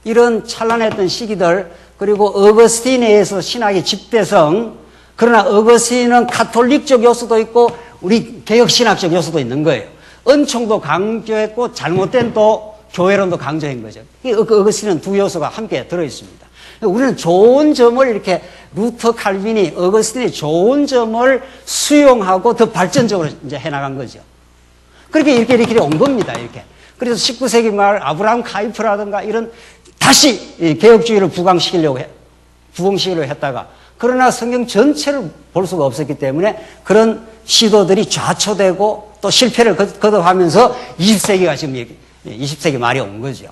이런 찬란했던 시기들, 그리고 어거스틴에 의해서 신학의 집대성, 그러나 어거스틴은 카톨릭적 요소도 있고, 우리 개혁신학적 요소도 있는 거예요. 은총도 강조했고, 잘못된 또 교회론도 강조한 거죠. 어거스틴은 두 요소가 함께 들어있습니다. 우리는 좋은 점을 이렇게 루터 칼빈이 어거스틴의 좋은 점을 수용하고 더 발전적으로 이제 해나간 거죠. 그렇게 이렇게 온 겁니다. 이렇게. 그래서 19세기 말 아브라함 카이프라든가 이런 다시 개혁주의를 부흥시키려고 했다가, 그러나 성경 전체를 볼 수가 없었기 때문에 그런 시도들이 좌초되고 또 실패를 거듭하면서 20세기가 지금 20세기 말이 온 거죠.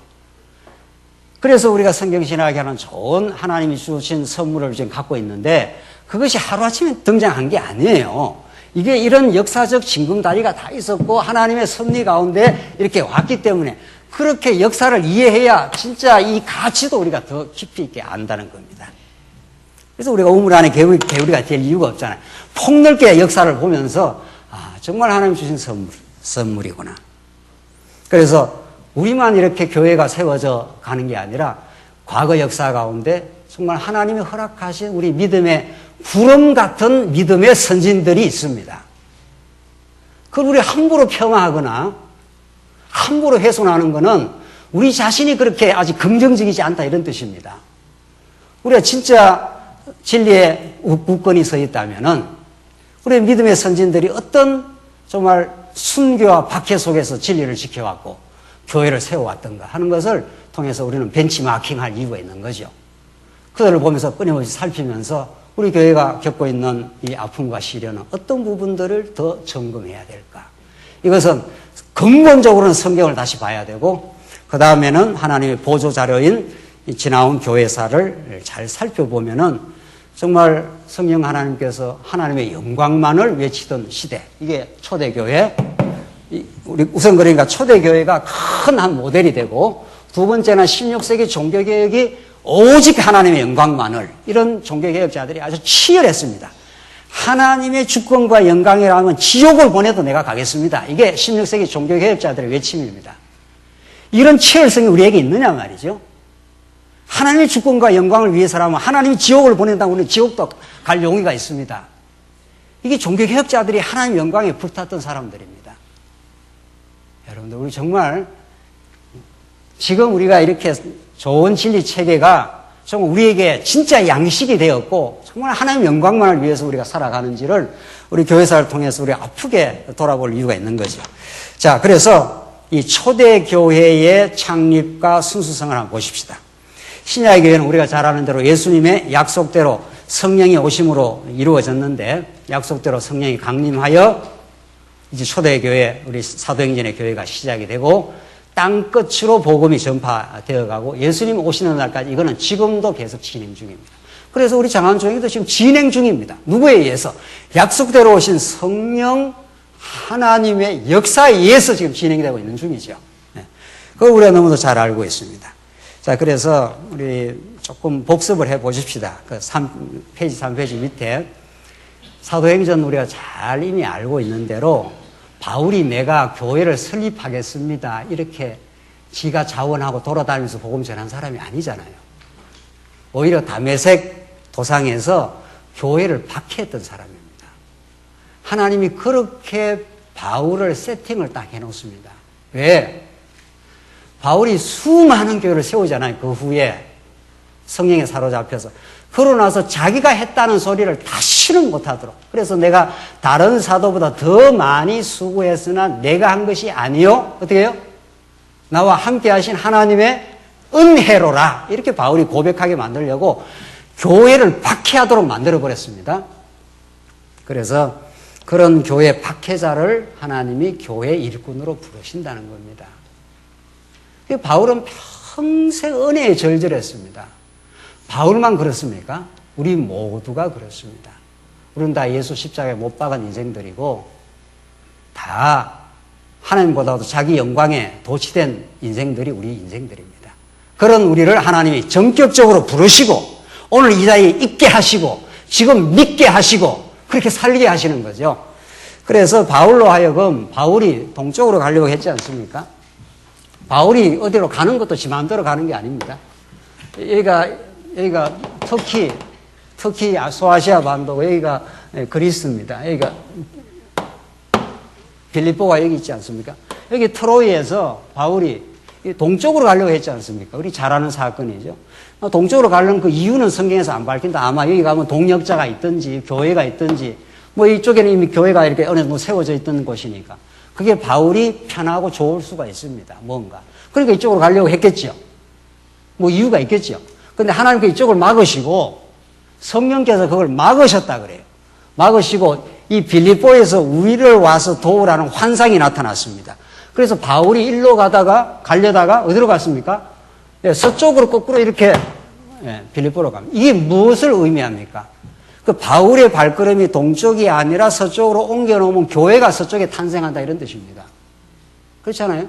그래서 우리가 성경신학에 하는 좋은 하나님이 주신 선물을 지금 갖고 있는데, 그것이 하루아침에 등장한 게 아니에요. 이게 이런 역사적 징검다리가 다 있었고 하나님의 섭리 가운데 이렇게 왔기 때문에, 그렇게 역사를 이해해야 진짜 이 가치도 우리가 더 깊이 있게 안다는 겁니다. 그래서 우리가 우물 안에 개구리가 될 이유가 없잖아요. 폭넓게 역사를 보면서 정말 하나님 주신 선물이구나. 그래서 우리만 이렇게 교회가 세워져 가는 게 아니라 과거 역사 가운데 정말 하나님이 허락하신 우리 믿음의 구름 같은 믿음의 선진들이 있습니다. 그걸 우리 함부로 폄하하거나 함부로 훼손하는 것은 우리 자신이 그렇게 아직 긍정적이지 않다 이런 뜻입니다. 우리가 진짜 진리에 굳건히 서 있다면은 우리 믿음의 선진들이 어떤 정말 순교와 박해 속에서 진리를 지켜왔고 교회를 세워왔던가 하는 것을 통해서 우리는 벤치마킹할 이유가 있는 거죠. 그들을 보면서 끊임없이 살피면서 우리 교회가 겪고 있는 이 아픔과 시련은 어떤 부분들을 더 점검해야 될까? 이것은 근본적으로는 성경을 다시 봐야 되고, 그 다음에는 하나님의 보조자료인 지나온 교회사를 잘 살펴보면은 정말 성령 하나님께서 하나님의 영광만을 외치던 시대, 이게 초대교회, 우리 우선 그러니까 초대교회가 큰 한 모델이 되고, 두 번째는 16세기 종교개혁이 오직 하나님의 영광만을, 이런 종교개혁자들이 아주 치열했습니다. 하나님의 주권과 영광이라면 지옥을 보내도 내가 가겠습니다. 이게 16세기 종교개혁자들의 외침입니다. 이런 치열성이 우리에게 있느냐 말이죠. 하나님의 주권과 영광을 위해서라면 하나님이 지옥을 보낸다면 우리는 지옥도 갈 용의가 있습니다. 이게 종교개혁자들이 하나님의 영광에 불탔던 사람들입니다. 여러분들, 우리 정말 지금 우리가 이렇게 좋은 진리 체계가 정말 우리에게 진짜 양식이 되었고, 정말 하나님의 영광만을 위해서 우리가 살아가는지를 우리 교회사를 통해서 우리가 아프게 돌아볼 이유가 있는 거죠. 자, 그래서 이 초대교회의 창립과 순수성을 한번 보십시다. 신약의 교회는 우리가 잘 아는 대로 예수님의 약속대로 성령이 오심으로 이루어졌는데, 약속대로 성령이 강림하여 이제 초대교회, 우리 사도행전의 교회가 시작이 되고, 땅 끝으로 복음이 전파되어 가고, 예수님 오시는 날까지 이거는 지금도 계속 진행 중입니다. 그래서 우리 장안조행도 지금 진행 중입니다. 누구에 의해서? 약속대로 오신 성령 하나님의 역사에 의해서 지금 진행되고 있는 중이죠. 그걸 우리가 너무도 잘 알고 있습니다. 자, 그래서 우리 조금 복습을 해 보십시다. 그 페이지 3페이지 밑에 사도행전 우리가 잘 이미 알고 있는 대로 바울이 내가 교회를 설립하겠습니다, 이렇게 지가 자원하고 돌아다니면서 복음 전한 사람이 아니잖아요. 오히려 다메섹 도상에서 교회를 박해했던 사람입니다. 하나님이 그렇게 바울을 세팅을 딱 해놓습니다. 왜? 바울이 수많은 교회를 세우잖아요. 그 후에 성령에 사로잡혀서. 그러고 나서 자기가 했다는 소리를 다시는 못하도록. 그래서 내가 다른 사도보다 더 많이 수고했으나 내가 한 것이 아니요. 어떻게 해요? 나와 함께 하신 하나님의 은혜로라. 이렇게 바울이 고백하게 만들려고 교회를 박해하도록 만들어버렸습니다. 그래서 그런 교회 박해자를 하나님이 교회 일꾼으로 부르신다는 겁니다. 바울은 평생 은혜에 절절했습니다. 바울만 그렇습니까? 우리 모두가 그렇습니다. 우리는 다 예수 십자가에 못 박은 인생들이고, 다 하나님보다도 자기 영광에 도취된 인생들이 우리 인생들입니다. 그런 우리를 하나님이 전격적으로 부르시고, 오늘 이 자리에 있게 하시고, 지금 믿게 하시고, 그렇게 살게 하시는 거죠. 그래서 바울로 하여금, 바울이 동쪽으로 가려고 했지 않습니까? 바울이 어디로 가는 것도 지 마음대로 가는 게 아닙니다. 여기가 터키 소아시아 반도고, 여기가 그리스입니다. 여기가 빌립보가 여기 있지 않습니까? 여기 트로이에서 바울이 동쪽으로 가려고 했지 않습니까? 우리 잘 아는 사건이죠. 동쪽으로 가려는 그 이유는 성경에서 안 밝힌다. 아마 여기 가면 동역자가 있든지 교회가 있든지, 뭐 이쪽에는 이미 교회가 이렇게 어느 정도 세워져 있던 곳이니까 그게 바울이 편하고 좋을 수가 있습니다. 뭔가. 그러니까 이쪽으로 가려고 했겠죠. 뭐 이유가 있겠죠. 근데 하나님께서 이쪽을 막으시고 성령께서 그걸 막으셨다 그래요. 막으시고 이 빌립보에서 우리를 와서 도우라는 환상이 나타났습니다. 그래서 바울이 일로 가려다가 어디로 갔습니까? 서쪽으로 거꾸로 이렇게 빌립보로 갑니다. 이게 무엇을 의미합니까? 그 바울의 발걸음이 동쪽이 아니라 서쪽으로 옮겨놓으면 교회가 서쪽에 탄생한다, 이런 뜻입니다. 그렇잖아요?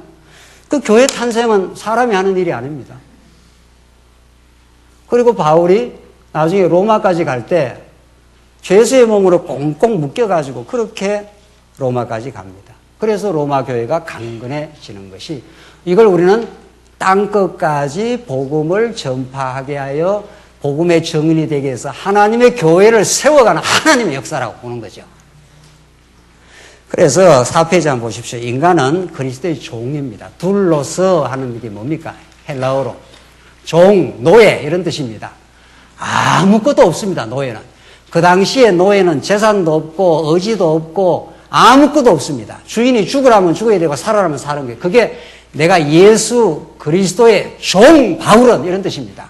그 교회 탄생은 사람이 하는 일이 아닙니다. 그리고 바울이 나중에 로마까지 갈 때 죄수의 몸으로 꽁꽁 묶여가지고 그렇게 로마까지 갑니다. 그래서 로마 교회가 강건해지는 것이, 이걸 우리는 땅끝까지 복음을 전파하게 하여 복음의 증인이 되게 해서 하나님의 교회를 세워가는 하나님의 역사라고 보는 거죠. 그래서 4페이지 한번 보십시오. 인간은 그리스도의 종입니다. 둘로서 하는 게 뭡니까? 헬라어로 종, 노예, 이런 뜻입니다. 아무것도 없습니다. 노예는. 그 당시에 노예는 재산도 없고 의지도 없고 아무것도 없습니다. 주인이 죽으라면 죽어야 되고 살아라면 사는 거예요. 그게 내가 예수 그리스도의 종 바울은, 이런 뜻입니다.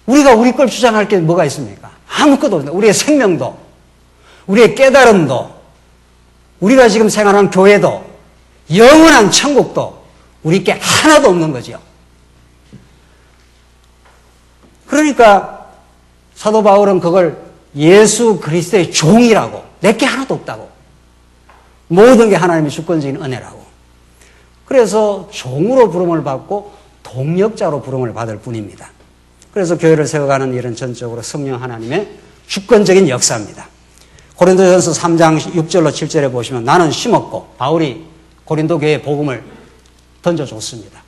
우리가 우리 걸 주장할 게 뭐가 있습니까? 아무것도 없습니다. 우리의 생명도, 우리의 깨달음도, 우리가 지금 생활하는 교회도, 영원한 천국도 우리께 하나도 없는 거죠. 그러니까 사도 바울은 그걸 예수 그리스도의 종이라고, 내게 하나도 없다고. 모든 게 하나님의 주권적인 은혜라고. 그래서 종으로 부름을 받고 동역자로 부름을 받을 뿐입니다. 그래서 교회를 세워가는 일은 전적으로 성령 하나님의 주권적인 역사입니다. 고린도전서 3장 6절로 7절에 보시면 나는 심었고 바울이 고린도 교회에 복음을 던져줬습니다.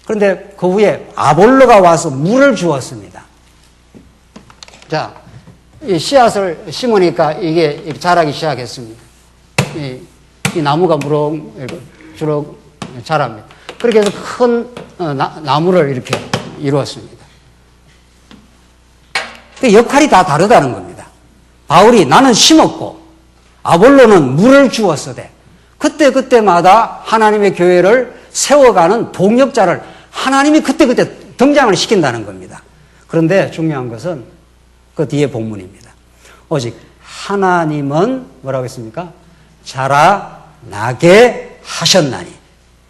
그런데 그 후에 아볼로가 와서 물을 주었습니다. 자, 이 씨앗을 심으니까 이게 자라기 시작했습니다. 이 나무가 주로 자랍니다. 그렇게 해서 큰 나무를 이렇게 이루었습니다. 그 역할이 다 다르다는 겁니다. 바울이 나는 심었고 아볼로는 물을 주었으되 그때마다 하나님의 교회를 세워가는 동역자를 하나님이 그때 등장을 시킨다는 겁니다. 그런데 중요한 것은 그 뒤에 본문입니다. 오직 하나님은 뭐라고 했습니까? 자라나게 하셨나니.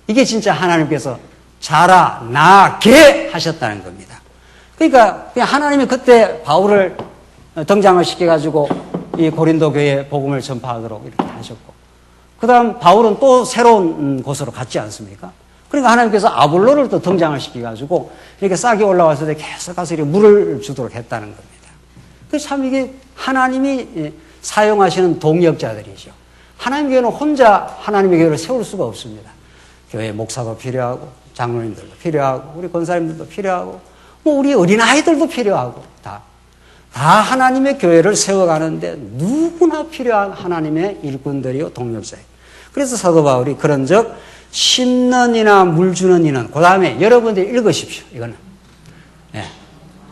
이게 진짜 하나님께서 자라나게 하셨다는 겁니다. 그러니까 하나님이 그때 바울을 등장을 시켜가지고 이 고린도 교회에 복음을 전파하도록 이렇게 하셨고, 그 다음 바울은 또 새로운 곳으로 갔지 않습니까? 그러니까 하나님께서 아볼로를 또 등장을 시켜가지고 이렇게 싹이 올라왔을 때 계속 가서 이렇게 물을 주도록 했다는 겁니다. 참 이게 하나님이 사용하시는 동역자들이죠. 하나님의 교회는 혼자 하나님의 교회를 세울 수가 없습니다. 교회 목사도 필요하고 장로님들도 필요하고 우리 권사님들도 필요하고 뭐 우리 어린아이들도 필요하고 다 하나님의 교회를 세워가는데 누구나 필요한 하나님의 일꾼들이요 동역자예요. 그래서 사도 바울이 그런즉 심는 이나 물 주는 이는 그 다음에 여러분들이 읽으십시오. 이거는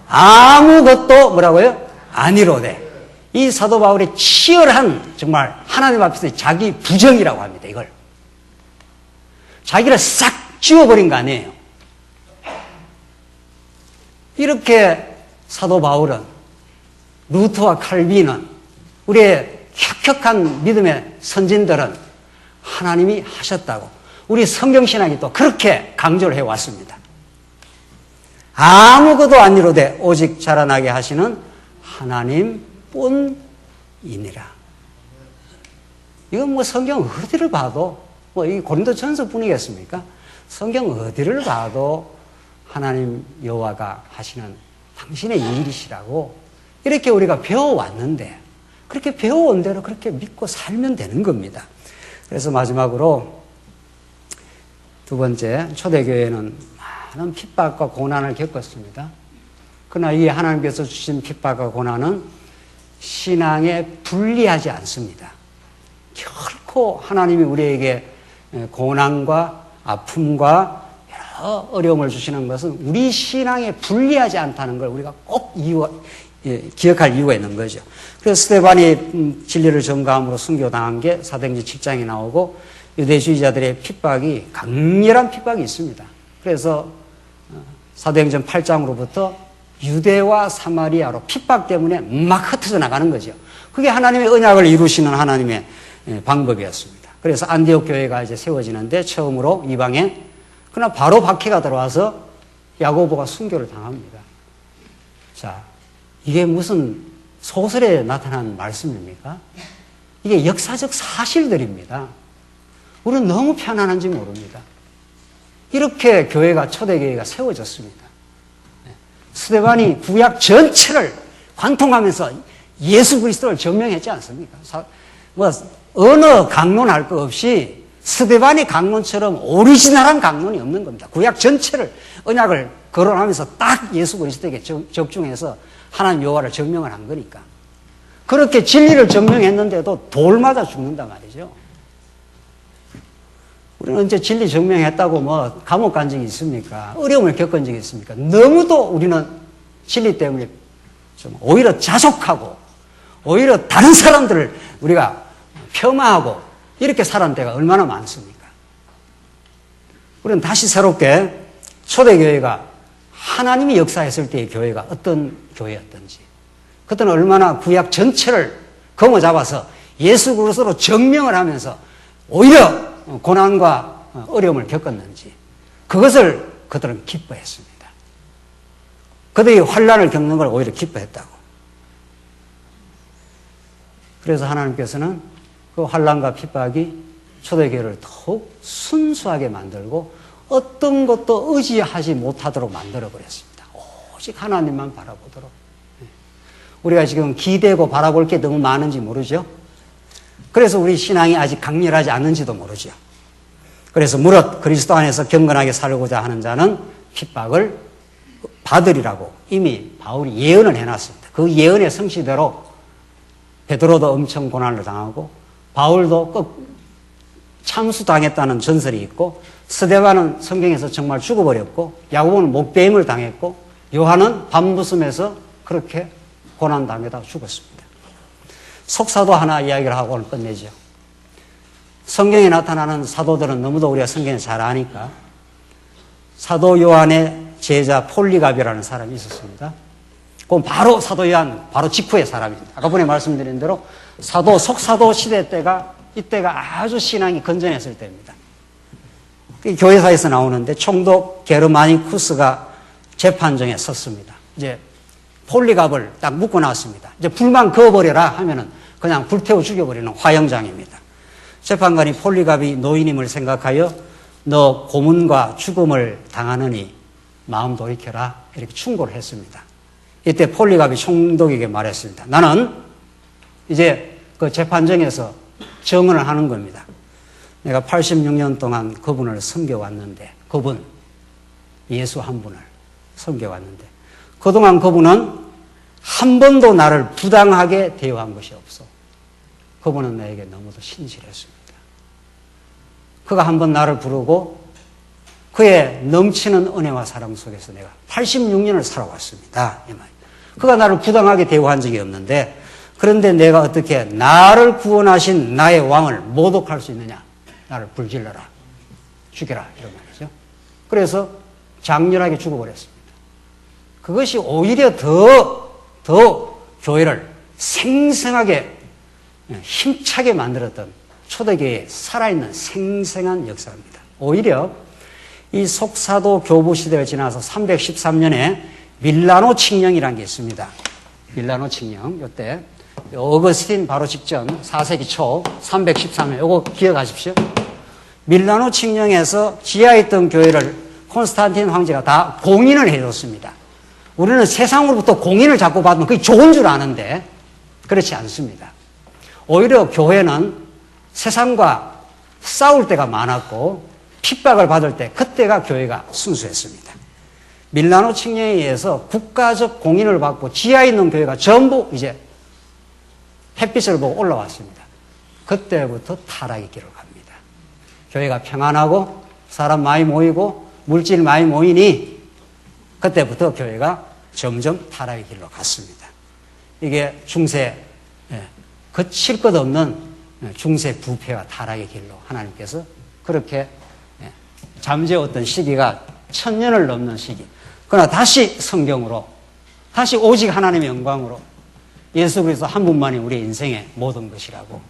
아무것도 뭐라고요? 아니로되. 이 사도 바울의 치열한 정말 하나님 앞에서 자기 부정이라고 합니다. 이걸 자기를 싹 지워버린 거 아니에요. 이렇게 사도 바울은 루터와 칼빈은 우리의 혁혁한 믿음의 선진들은 하나님이 하셨다고 우리 성경신학이 또 그렇게 강조를 해왔습니다. 아무것도 아니로되 오직 자라나게 하시는 하나님뿐이니라. 이건 뭐 성경 어디를 봐도 뭐 이 고린도전서 뿐이겠습니까? 성경 어디를 봐도 하나님 여호와가 하시는 당신의 일이시라고 이렇게 우리가 배워왔는데 그렇게 배워온 대로 그렇게 믿고 살면 되는 겁니다. 그래서 마지막으로 두 번째, 초대교회는 많은 핍박과 고난을 겪었습니다. 그러나 이 하나님께서 주신 핍박과 고난은 신앙에 불리하지 않습니다. 결코 하나님이 우리에게 고난과 아픔과 여러 어려움을 주시는 것은 우리 신앙에 불리하지 않다는 걸 우리가 꼭 기억할 이유가 있는 거죠. 그래서 스데반이 진리를 전가함으로 순교당한 게 사도행전 7장에 나오고 유대주의자들의 핍박이 강렬한 핍박이 있습니다. 그래서 사도행전 8장으로부터 유대와 사마리아로 핍박 때문에 막 흩어져 나가는 거죠. 그게 하나님의 언약을 이루시는 하나님의 방법이었습니다. 그래서 안디옥 교회가 이제 세워지는데 처음으로 이방에 그러나 바로 박해가 들어와서 야고보가 순교를 당합니다. 자, 이게 무슨 소설에 나타난 말씀입니까? 이게 역사적 사실들입니다. 우리는 너무 편안한지 모릅니다. 이렇게 초대교회가 세워졌습니다. 스데반이 구약 전체를 관통하면서 예수 그리스도를 증명했지 않습니까? 어느 강론할 것 없이 스데반의 강론처럼 오리지널한 강론이 없는 겁니다. 구약 전체를 언약을 거론하면서 딱 예수 그리스도에게 적중해서 하나님 여호와를 증명을 한 거니까. 그렇게 진리를 증명했는데도 돌 맞아 죽는단 말이죠. 우리는 언제 진리 증명했다고 뭐 감옥 간 적이 있습니까? 어려움을 겪은 적이 있습니까? 너무도 우리는 진리 때문에 좀 오히려 자족하고 오히려 다른 사람들을 우리가 폄하하고 이렇게 살았던 때가 얼마나 많습니까? 우리는 다시 새롭게 초대교회가 하나님이 역사했을 때의 교회가 어떤 교회였던지 그때는 얼마나 구약 전체를 거머잡아서 예수 그리스도로 증명을 하면서 오히려 고난과 어려움을 겪었는지 그것을 그들은 기뻐했습니다. 그들이 환난을 겪는 걸 오히려 기뻐했다고. 그래서 하나님께서는 그 환난과 핍박이 초대교회를 더욱 순수하게 만들고 어떤 것도 의지하지 못하도록 만들어버렸습니다. 오직 하나님만 바라보도록. 우리가 지금 기대고 바라볼 게 너무 많은지 모르죠. 그래서 우리 신앙이 아직 강렬하지 않는지도 모르죠. 그래서 무릇 그리스도 안에서 경건하게 살고자 하는 자는 핍박을 받으리라고 이미 바울이 예언을 해놨습니다. 그 예언의 성취대로 베드로도 엄청 고난을 당하고 바울도 참수당했다는 전설이 있고 스데반은 성경에서 정말 죽어버렸고 야고보는 목베임을 당했고 요한은 밤부숨에서 그렇게 고난당하다 죽었습니다. 속사도 하나 이야기를 하고 오늘 끝내죠. 성경에 나타나는 사도들은 너무도 우리가 성경을 잘 아니까 사도 요한의 제자 폴리갑이라는 사람이 있었습니다. 그건 바로 사도 요한 바로 직후의 사람입니다. 아까 전에 말씀드린 대로 속사도 시대 때가 이때가 아주 신앙이 건전했을 때입니다. 교회사에서 나오는데 총독 게르마니쿠스가 재판정에 섰습니다. 이제 폴리갑을 딱 묶고 나왔습니다. 이제 불만 그어버려라 하면은 그냥 불태워 죽여버리는 화형장입니다. 재판관이 폴리갑이 노인임을 생각하여 너 고문과 죽음을 당하느니 마음 돌이켜라 이렇게 충고를 했습니다. 이때 폴리갑이 총독에게 말했습니다. 나는 이제 그 재판정에서 증언을 하는 겁니다. 내가 86년 동안 그분을 섬겨왔는데 그분 예수 한 분을 섬겨왔는데 그동안 그분은 한 번도 나를 부당하게 대우한 것이 없어. 그분은 나에게 너무도 신실했습니다. 그가 한 번 나를 부르고 그의 넘치는 은혜와 사랑 속에서 내가 86년을 살아왔습니다. 이 말. 그가 나를 부당하게 대우한 적이 없는데 그런데 내가 어떻게 나를 구원하신 나의 왕을 모독할 수 있느냐? 나를 불질러라. 죽여라. 이런 말이죠. 그래서 장렬하게 죽어버렸습니다. 그것이 오히려 더 교회를 생생하게 힘차게 만들었던 초대교회의 살아있는 생생한 역사입니다. 오히려 이 속사도 교부 시대를 지나서 313년에 밀라노 칙령이라는 게 있습니다. 밀라노 칙령. 이때 어거스틴 바로 직전 4세기 초 313년 이거 기억하십시오. 밀라노 칙령에서 지하에 있던 교회를 콘스탄틴 황제가 다 공인을 해줬습니다. 우리는 세상으로부터 공인을 자꾸 받으면 그게 좋은 줄 아는데 그렇지 않습니다. 오히려 교회는 세상과 싸울 때가 많았고 핍박을 받을 때 그때가 교회가 순수했습니다. 밀라노 칙령에 의해서 국가적 공인을 받고 지하에 있는 교회가 전부 이제 햇빛을 보고 올라왔습니다. 그때부터 타락의 길을 갑니다. 교회가 평안하고 사람 많이 모이고 물질 많이 모이니 그때부터 교회가 점점 타락의 길로 갔습니다. 이게 중세 거칠 것 없는 중세 부패와 타락의 길로 하나님께서 그렇게 잠재웠던 시기가 1000년을 넘는 시기. 그러나 다시 성경으로 다시 오직 하나님의 영광으로 예수 그리스도 한 분만이 우리의 인생의 모든 것이라고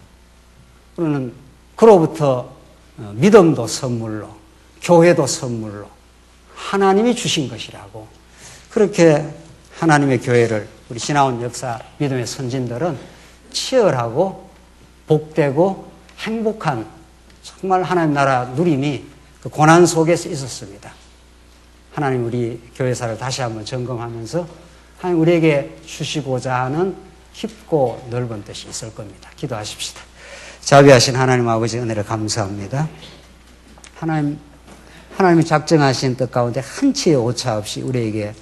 그러는 그로부터 믿음도 선물로 교회도 선물로 하나님이 주신 것이라고 그렇게 하나님의 교회를 우리 지나온 역사 믿음의 선진들은 치열하고 복되고 행복한 정말 하나님 나라 누림이 그 고난 속에서 있었습니다. 하나님 우리 교회사를 다시 한번 점검하면서 하나님 우리에게 주시고자 하는 깊고 넓은 뜻이 있을 겁니다. 기도하십시다. 자비하신 하나님 아버지 은혜를 감사합니다. 하나님이 작정하신 뜻 가운데 한치의 오차 없이 우리에게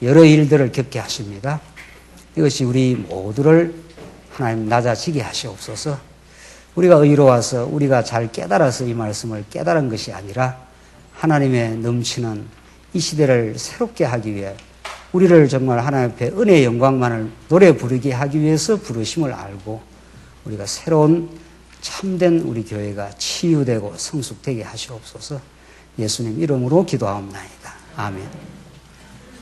여러 일들을 겪게 하십니다. 이것이 우리 모두를 하나님 낮아지게 하시옵소서. 우리가 의로워서 우리가 잘 깨달아서 이 말씀을 깨달은 것이 아니라 하나님의 넘치는 이 시대를 새롭게 하기 위해 우리를 정말 하나님 앞에 은혜의 영광만을 노래 부르게 하기 위해서 부르심을 알고 우리가 새로운 참된 우리 교회가 치유되고 성숙되게 하시옵소서. 예수님 이름으로 기도하옵나이다. 아멘.